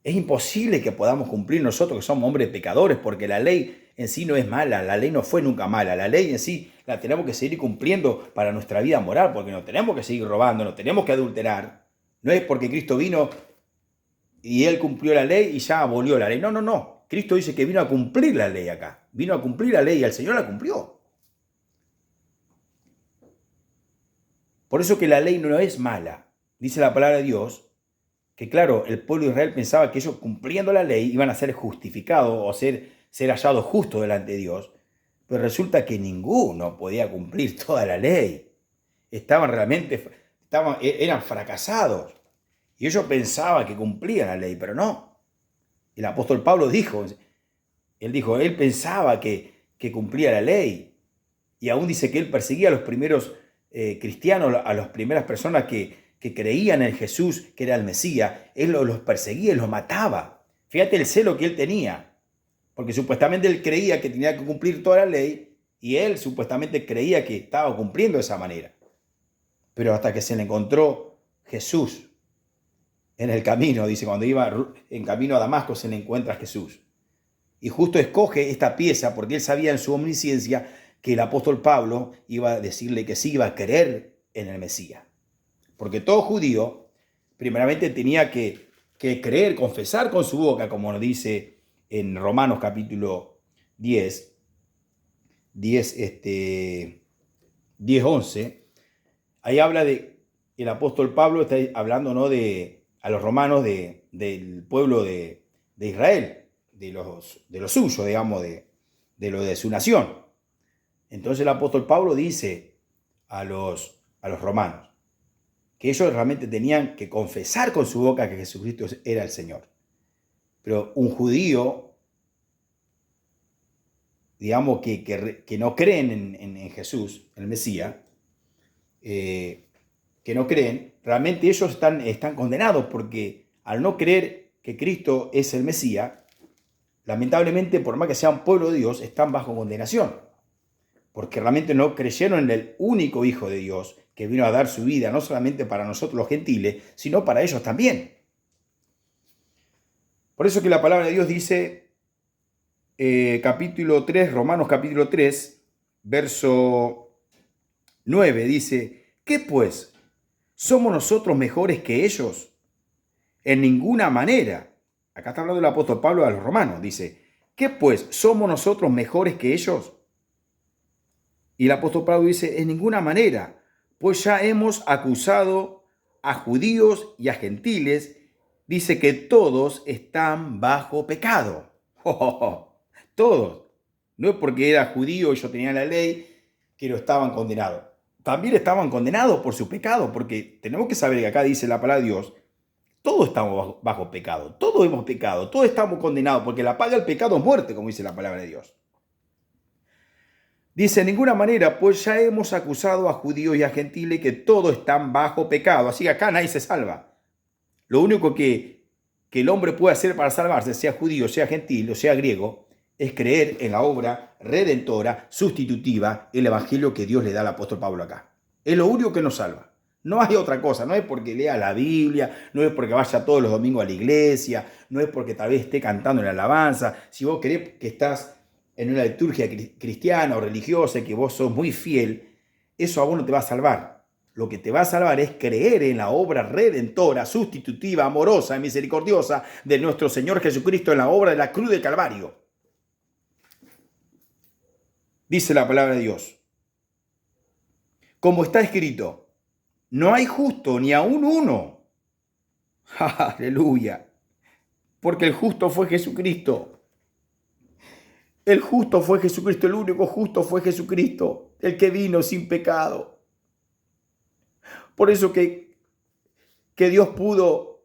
es imposible que podamos cumplir nosotros que somos hombres pecadores, porque la ley en sí no es mala, la ley no fue nunca mala, la ley en sí la tenemos que seguir cumpliendo para nuestra vida moral, porque no tenemos que seguir robando, no tenemos que adulterar. No es porque Cristo vino y Él cumplió la ley y ya abolió la ley. No. Cristo dice que vino a cumplir la ley acá, vino a cumplir la ley y el Señor la cumplió. Por eso que la ley no es mala. Dice la palabra de Dios que, claro, el pueblo de Israel pensaba que ellos cumpliendo la ley iban a ser justificados o ser hallados justos delante de Dios. Pero resulta que ninguno podía cumplir toda la ley. Eran fracasados. Y ellos pensaban que cumplían la ley, pero no. El apóstol Pablo dijo, él pensaba que cumplía la ley. Y aún dice que él perseguía a los primeros cristianos, a las primeras personas que creían en Jesús, que era el Mesías. Él los perseguía y los mataba. Fíjate el celo que él tenía, porque supuestamente él creía que tenía que cumplir toda la ley y él supuestamente creía que estaba cumpliendo de esa manera. Pero hasta que se le encontró Jesús en el camino, dice, cuando iba en camino a Damasco se le encuentra Jesús. Y justo escoge esta pieza porque él sabía en su omnisciencia que el apóstol Pablo iba a decirle que sí iba a creer en el Mesías. Porque todo judío, primeramente tenía que creer, confesar con su boca, como nos dice en Romanos capítulo 10:11. Ahí habla el apóstol Pablo, está hablando, ¿no?, a los romanos del pueblo de Israel, de los suyos, digamos, de lo de su nación. Entonces el apóstol Pablo dice a los romanos que ellos realmente tenían que confesar con su boca que Jesucristo era el Señor. Pero un judío, digamos, que no creen en Jesús, el Mesías, que no creen, realmente ellos están condenados porque al no creer que Cristo es el Mesías, lamentablemente, por más que sean pueblo de Dios, están bajo condenación. Porque realmente no creyeron en el único Hijo de Dios que vino a dar su vida, no solamente para nosotros los gentiles, sino para ellos también. Por eso que la palabra de Dios dice, capítulo 3, Romanos capítulo 3, verso 9, dice, ¿qué pues? ¿Somos nosotros mejores que ellos? En ninguna manera. Acá está hablando el apóstol Pablo a los romanos, dice, ¿qué pues? ¿Somos nosotros mejores que ellos? Y el apóstol Pablo dice, en ninguna manera, pues ya hemos acusado a judíos y a gentiles, dice que todos están bajo pecado. Todos. No es porque era judío y yo tenía la ley que lo estaban condenados. También estaban condenados por su pecado, porque tenemos que saber que acá dice la palabra de Dios, todos estamos bajo pecado, todos hemos pecado, todos estamos condenados, porque la paga del pecado es muerte, como dice la palabra de Dios. Dice, en ninguna manera, pues ya hemos acusado a judíos y a gentiles que todos están bajo pecado. Así que acá nadie se salva. Lo único que el hombre puede hacer para salvarse, sea judío, sea gentil o sea griego, es creer en la obra redentora, sustitutiva, el evangelio que Dios le da al apóstol Pablo acá. Es lo único que nos salva. No hay otra cosa. No es porque lea la Biblia, no es porque vaya todos los domingos a la iglesia, no es porque tal vez esté cantando en la alabanza. Si vos querés que estás en una liturgia cristiana o religiosa y que vos sos muy fiel, eso a vos no te va a salvar. Lo que te va a salvar es creer en la obra redentora, sustitutiva, amorosa y misericordiosa de nuestro Señor Jesucristo en la obra de la cruz del Calvario. Dice la palabra de Dios. Como está escrito, no hay justo ni aún uno. Aleluya. Porque el justo fue Jesucristo. El justo fue Jesucristo, el único justo fue Jesucristo, el que vino sin pecado. Por eso que Dios pudo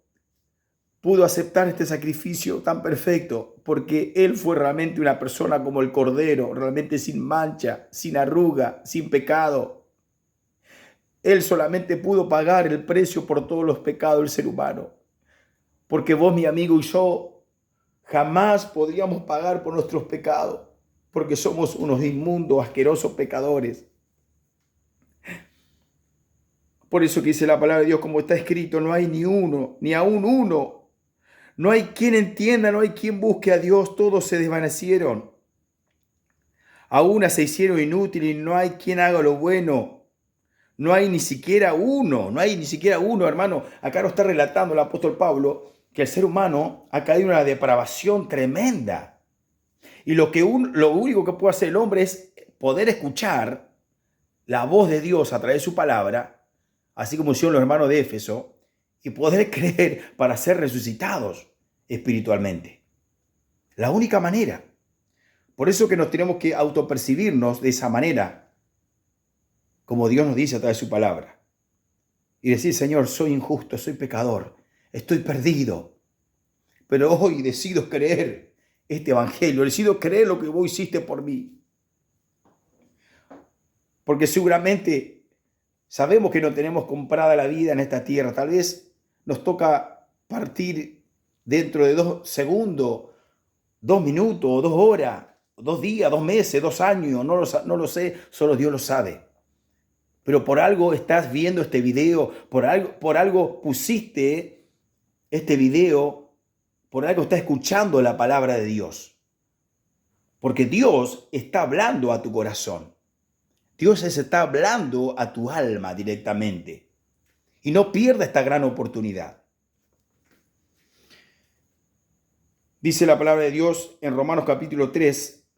aceptar este sacrificio tan perfecto, porque Él fue realmente una persona como el Cordero, realmente sin mancha, sin arruga, sin pecado. Él solamente pudo pagar el precio por todos los pecados del ser humano, porque vos, mi amigo, y yo jamás podríamos pagar por nuestros pecados, porque somos unos inmundos, asquerosos pecadores. Por eso que dice la palabra de Dios, como está escrito, no hay ni uno, ni aún uno. No hay quien entienda, no hay quien busque a Dios, todos se desvanecieron. A una se hicieron inútiles y no hay quien haga lo bueno. No hay ni siquiera uno, hermano. Acá nos está relatando el apóstol Pablo que el ser humano ha caído en una depravación tremenda. Y lo único que puede hacer el hombre es poder escuchar la voz de Dios a través de su palabra, así como hicieron los hermanos de Éfeso, y poder creer para ser resucitados espiritualmente. La única manera. Por eso que nos tenemos que autopercibirnos de esa manera, como Dios nos dice a través de su palabra. Y decir, Señor, soy injusto, soy pecador, estoy perdido. Pero hoy decido creer este evangelio, decido creer lo que vos hiciste por mí. Porque seguramente sabemos que no tenemos comprada la vida en esta tierra. Tal vez nos toca partir dentro de 2 segundos, 2 minutos, 2 horas, 2 días, 2 meses, 2 años. No lo sé, solo Dios lo sabe. Pero por algo estás viendo este video, por algo pusiste este video, por algo estás escuchando la palabra de Dios. Porque Dios está hablando a tu corazón. Dios está hablando a tu alma directamente. Y no pierda esta gran oportunidad. Dice la palabra de Dios en Romanos capítulo 3,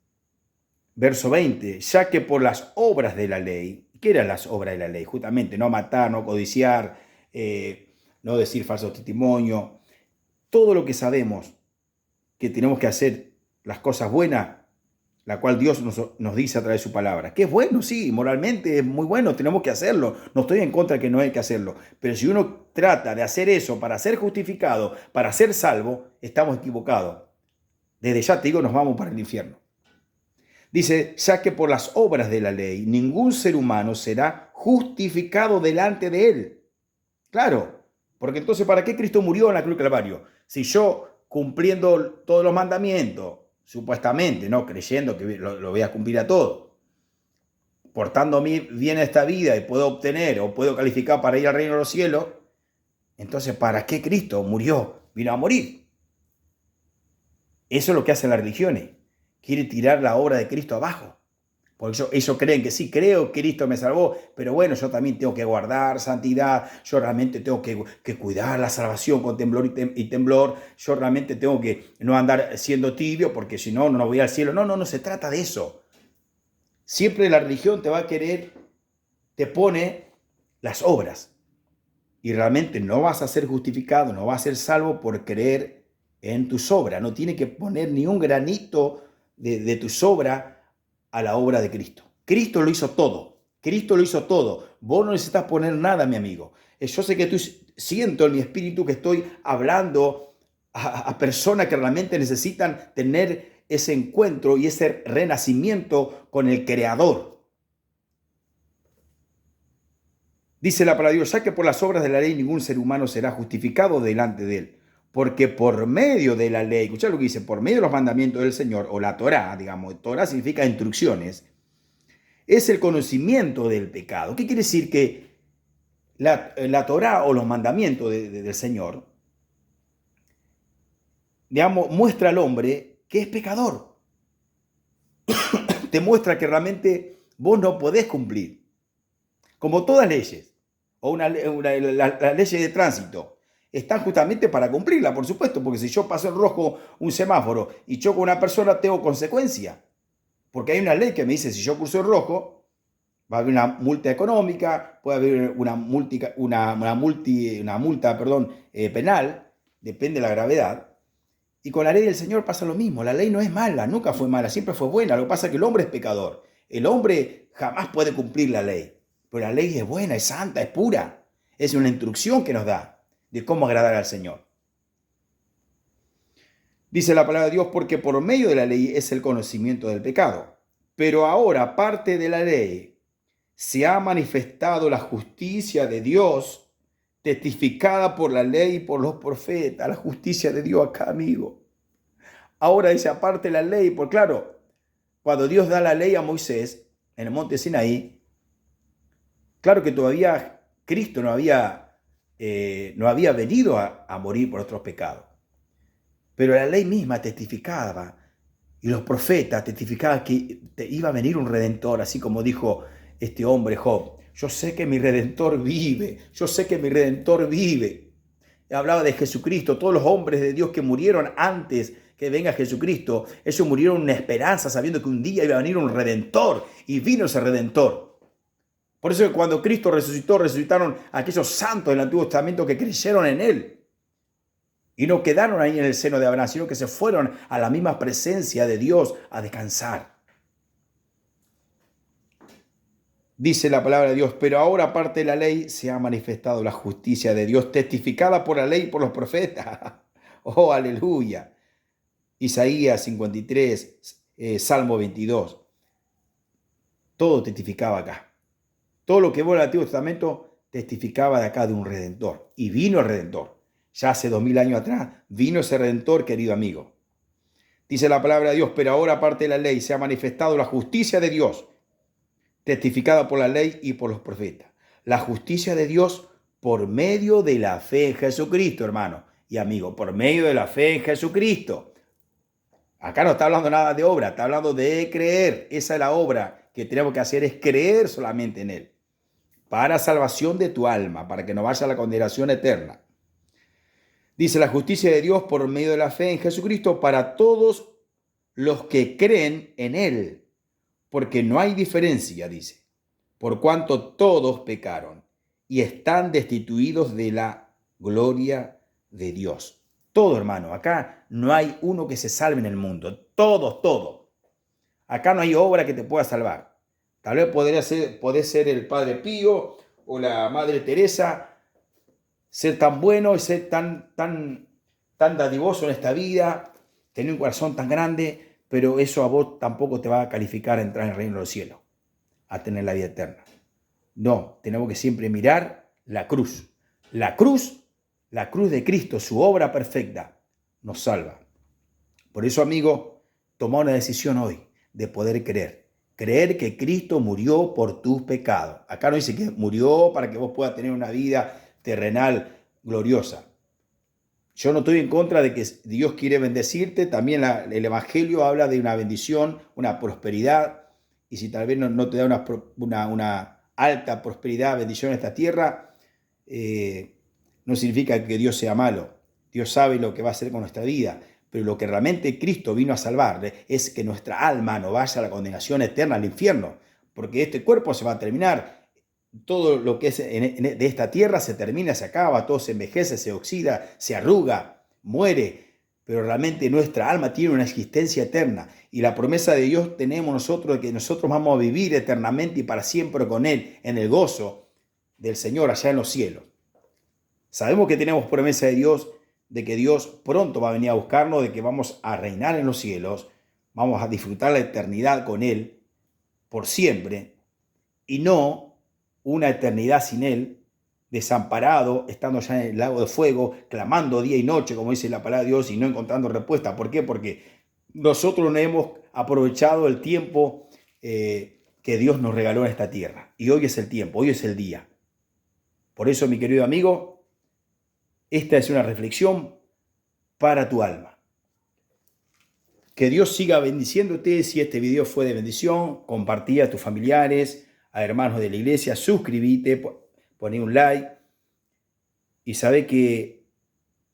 verso 20. Ya que por las obras de la ley, ¿qué eran las obras de la ley? Justamente no matar, no codiciar, no decir falso testimonio. Todo lo que sabemos que tenemos que hacer, las cosas buenas, la cual Dios nos dice a través de su palabra. Que es bueno, sí, moralmente es muy bueno, tenemos que hacerlo. No estoy en contra de que no hay que hacerlo. Pero si uno trata de hacer eso para ser justificado, para ser salvo, estamos equivocados. Desde ya te digo, nos vamos para el infierno. Dice, ya que por las obras de la ley, ningún ser humano será justificado delante de él. Claro, porque entonces, ¿para qué Cristo murió en la cruz del Calvario? Si yo, cumpliendo todos los mandamientos, supuestamente, no creyendo que lo voy a cumplir a todo, portándome bien esta vida y puedo obtener o puedo calificar para ir al reino de los cielos, entonces, ¿para qué Cristo murió? Vino a morir. Eso es lo que hacen las religiones. Quiere tirar la obra de Cristo abajo. Porque ellos creen que sí, creo que Cristo me salvó, pero bueno, yo también tengo que guardar santidad, yo realmente tengo que cuidar la salvación con temblor y temblor, yo realmente tengo que no andar siendo tibio, porque si no, no voy al cielo. No se trata de eso. Siempre la religión te va a querer, te pone las obras, y realmente no vas a ser justificado, no vas a ser salvo por creer en tus obras. No tiene que poner ni un granito de tus obras a la obra de Cristo. Cristo lo hizo todo. Cristo lo hizo todo. Vos no necesitas poner nada, mi amigo. Yo sé que siento en mi espíritu que estoy hablando a personas que realmente necesitan tener ese encuentro y ese renacimiento con el Creador. Dice la palabra de Dios, ya que por las obras de la ley ningún ser humano será justificado delante de él. Porque por medio de la ley, escuchá lo que dice, por medio de los mandamientos del Señor, o la Torá, digamos, Torá significa instrucciones, es el conocimiento del pecado. ¿Qué quiere decir? Que la Torá o los mandamientos del Señor, digamos, muestra al hombre que es pecador. Te muestra que realmente vos no podés cumplir. Como todas leyes, o las leyes de tránsito, están justamente para cumplirla, por supuesto, porque si yo paso en rojo un semáforo y choco a una persona, tengo consecuencia. Porque hay una ley que me dice, si yo cruzo el rojo, va a haber una multa económica, puede haber una multa penal, depende de la gravedad. Y con la ley del Señor pasa lo mismo. La ley no es mala, nunca fue mala, siempre fue buena. Lo que pasa es que el hombre es pecador. El hombre jamás puede cumplir la ley. Pero la ley es buena, es santa, es pura. Es una instrucción que nos da de cómo agradar al Señor. Dice la palabra de Dios, porque por medio de la ley es el conocimiento del pecado. Pero ahora, aparte de la ley, se ha manifestado la justicia de Dios, testificada por la ley y por los profetas. La justicia de Dios acá, amigo. Ahora dice, aparte de la ley, porque claro, cuando Dios da la ley a Moisés en el monte Sinaí, claro que todavía Cristo no había venido a morir por nuestros pecados. Pero la ley misma testificaba, y los profetas testificaban que iba a venir un redentor, así como dijo este hombre Job. Yo sé que mi redentor vive, yo sé que mi redentor vive. Hablaba de Jesucristo, todos los hombres de Dios que murieron antes que venga Jesucristo, ellos murieron en una esperanza, sabiendo que un día iba a venir un redentor, y vino ese redentor. Por eso cuando Cristo resucitó, resucitaron aquellos santos del Antiguo Testamento que creyeron en Él. Y no quedaron ahí en el seno de Abraham, sino que se fueron a la misma presencia de Dios a descansar. Dice la palabra de Dios, pero ahora aparte de la ley se ha manifestado la justicia de Dios, testificada por la ley y por los profetas. Oh, aleluya. Isaías 53, Salmo 22. Todo testificaba acá. Todo lo que vos en el Antiguo Testamento testificaba de acá de un Redentor. Y vino el Redentor. Ya hace 2000 años atrás vino ese Redentor, querido amigo. Dice la palabra de Dios, pero ahora aparte de la ley se ha manifestado la justicia de Dios, testificada por la ley y por los profetas. La justicia de Dios por medio de la fe en Jesucristo, hermano y amigo, por medio de la fe en Jesucristo. Acá no está hablando nada de obra, está hablando de creer. Esa es la obra que tenemos que hacer, es creer solamente en Él. Para salvación de tu alma, para que no vaya a la condenación eterna. Dice la justicia de Dios por medio de la fe en Jesucristo para todos los que creen en Él. Porque no hay diferencia, dice, por cuanto todos pecaron y están destituidos de la gloria de Dios. Todo, hermano, acá no hay uno que se salve en el mundo. Todos. Acá no hay obra que te pueda salvar. Tal vez podés ser el Padre Pío o la Madre Teresa, ser tan bueno y ser tan dadivoso en esta vida, tener un corazón tan grande, pero eso a vos tampoco te va a calificar a entrar en el reino de los cielos, a tener la vida eterna. No, tenemos que siempre mirar la cruz. La cruz de Cristo, su obra perfecta, nos salva. Por eso, amigo, toma una decisión hoy de poder creer. Creer que Cristo murió por tus pecados. Acá no dice que murió para que vos puedas tener una vida terrenal gloriosa. Yo no estoy en contra de que Dios quiere bendecirte. También el Evangelio habla de una bendición, una prosperidad. Y si tal vez no te da una alta prosperidad, bendición en esta tierra, no significa que Dios sea malo. Dios sabe lo que va a hacer con nuestra vida. Pero lo que realmente Cristo vino a salvar es que nuestra alma no vaya a la condenación eterna, al infierno. Porque este cuerpo se va a terminar. Todo lo que es de esta tierra se termina, se acaba, todo se envejece, se oxida, se arruga, muere. Pero realmente nuestra alma tiene una existencia eterna. Y la promesa de Dios tenemos nosotros de que nosotros vamos a vivir eternamente y para siempre con Él, en el gozo del Señor allá en los cielos. Sabemos que tenemos promesa de Dios, de que Dios pronto va a venir a buscarnos, de que vamos a reinar en los cielos, vamos a disfrutar la eternidad con Él por siempre, y no una eternidad sin Él, desamparado, estando ya en el lago de fuego, clamando día y noche, como dice la palabra de Dios, y no encontrando respuesta. ¿Por qué? Porque nosotros no hemos aprovechado el tiempo que que Dios nos regaló en esta tierra. Y hoy es el tiempo, hoy es el día. Por eso, mi querido amigo, esta es una reflexión para tu alma. Que Dios siga bendiciéndote. Si este video fue de bendición, compartí a tus familiares, a hermanos de la iglesia, suscríbete, poné un like y sabe que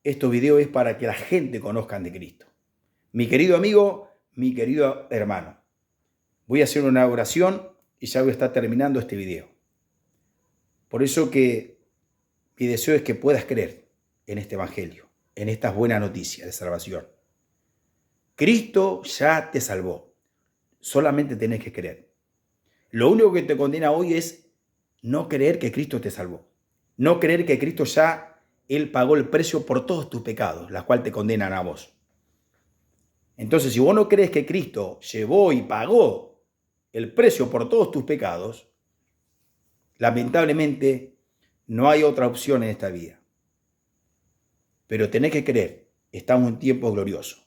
estos videos es para que la gente conozcan de Cristo. Mi querido amigo, mi querido hermano, voy a hacer una oración y ya voy a estar terminando este video. Por eso que mi deseo es que puedas creer en este evangelio, en estas buenas noticias de salvación. Cristo ya te salvó. Solamente tenés que creer. Lo único que te condena hoy es no creer que Cristo te salvó. No creer que Cristo ya, Él pagó el precio por todos tus pecados, las cuales te condenan a vos. Entonces, si vos no crees que Cristo llevó y pagó el precio por todos tus pecados, lamentablemente no hay otra opción en esta vida. Pero tenés que creer, estamos en tiempo glorioso.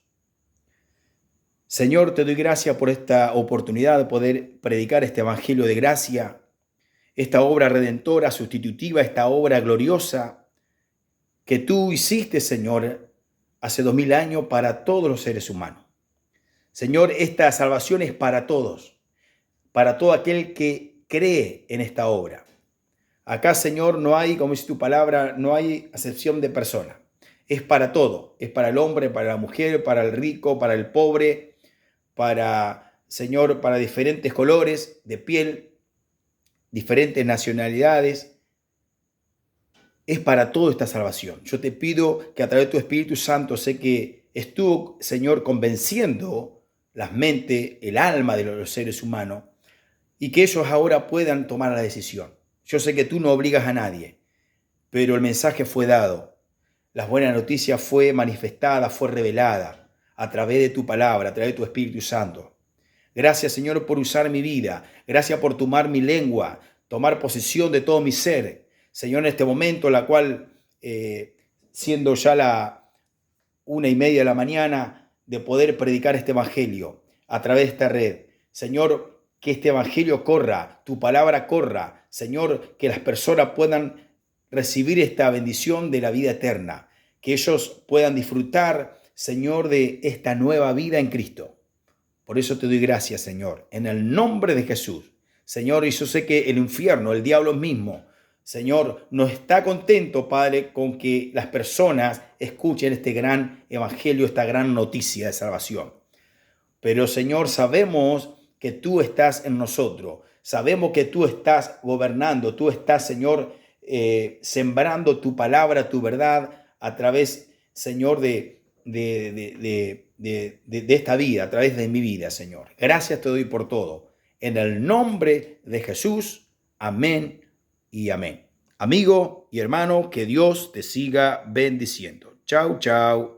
Señor, te doy gracias por esta oportunidad de poder predicar este evangelio de gracia, esta obra redentora, sustitutiva, esta obra gloriosa que tú hiciste, Señor, hace 2000 años para todos los seres humanos. Señor, esta salvación es para todos, para todo aquel que cree en esta obra. Acá, Señor, no hay, como dice tu palabra, no hay acepción de persona. Es para todo, es para el hombre, para la mujer, para el rico, para el pobre, para, Señor, para diferentes colores de piel, diferentes nacionalidades. Es para toda esta salvación. Yo te pido que a través de tu Espíritu Santo, sé que estuvo, Señor, convenciendo las mentes, el alma de los seres humanos, y que ellos ahora puedan tomar la decisión. Yo sé que tú no obligas a nadie, pero el mensaje fue dado. Las buenas noticias fue manifestada, fue revelada a través de tu palabra, a través de tu Espíritu Santo. Gracias, Señor, por usar mi vida. Gracias por tomar mi lengua, tomar posesión de todo mi ser. Señor, en este momento, la cual, siendo ya la 1:30 de la mañana, de poder predicar este evangelio a través de esta red. Señor, que este evangelio corra, tu palabra corra. Señor, que las personas puedan recibir esta bendición de la vida eterna. Que ellos puedan disfrutar, Señor, de esta nueva vida en Cristo. Por eso te doy gracias, Señor, en el nombre de Jesús. Señor, y yo sé que el infierno, el diablo mismo, Señor, no está contento, Padre, con que las personas escuchen este gran evangelio, esta gran noticia de salvación. Pero, Señor, sabemos que tú estás en nosotros. Sabemos que tú estás gobernando, tú estás, Señor, sembrando tu palabra, tu verdad a través, Señor, de esta vida, a través de mi vida, Señor. Gracias te doy por todo. En el nombre de Jesús, amén y amén. Amigo y hermano, que Dios te siga bendiciendo. Chau, chau.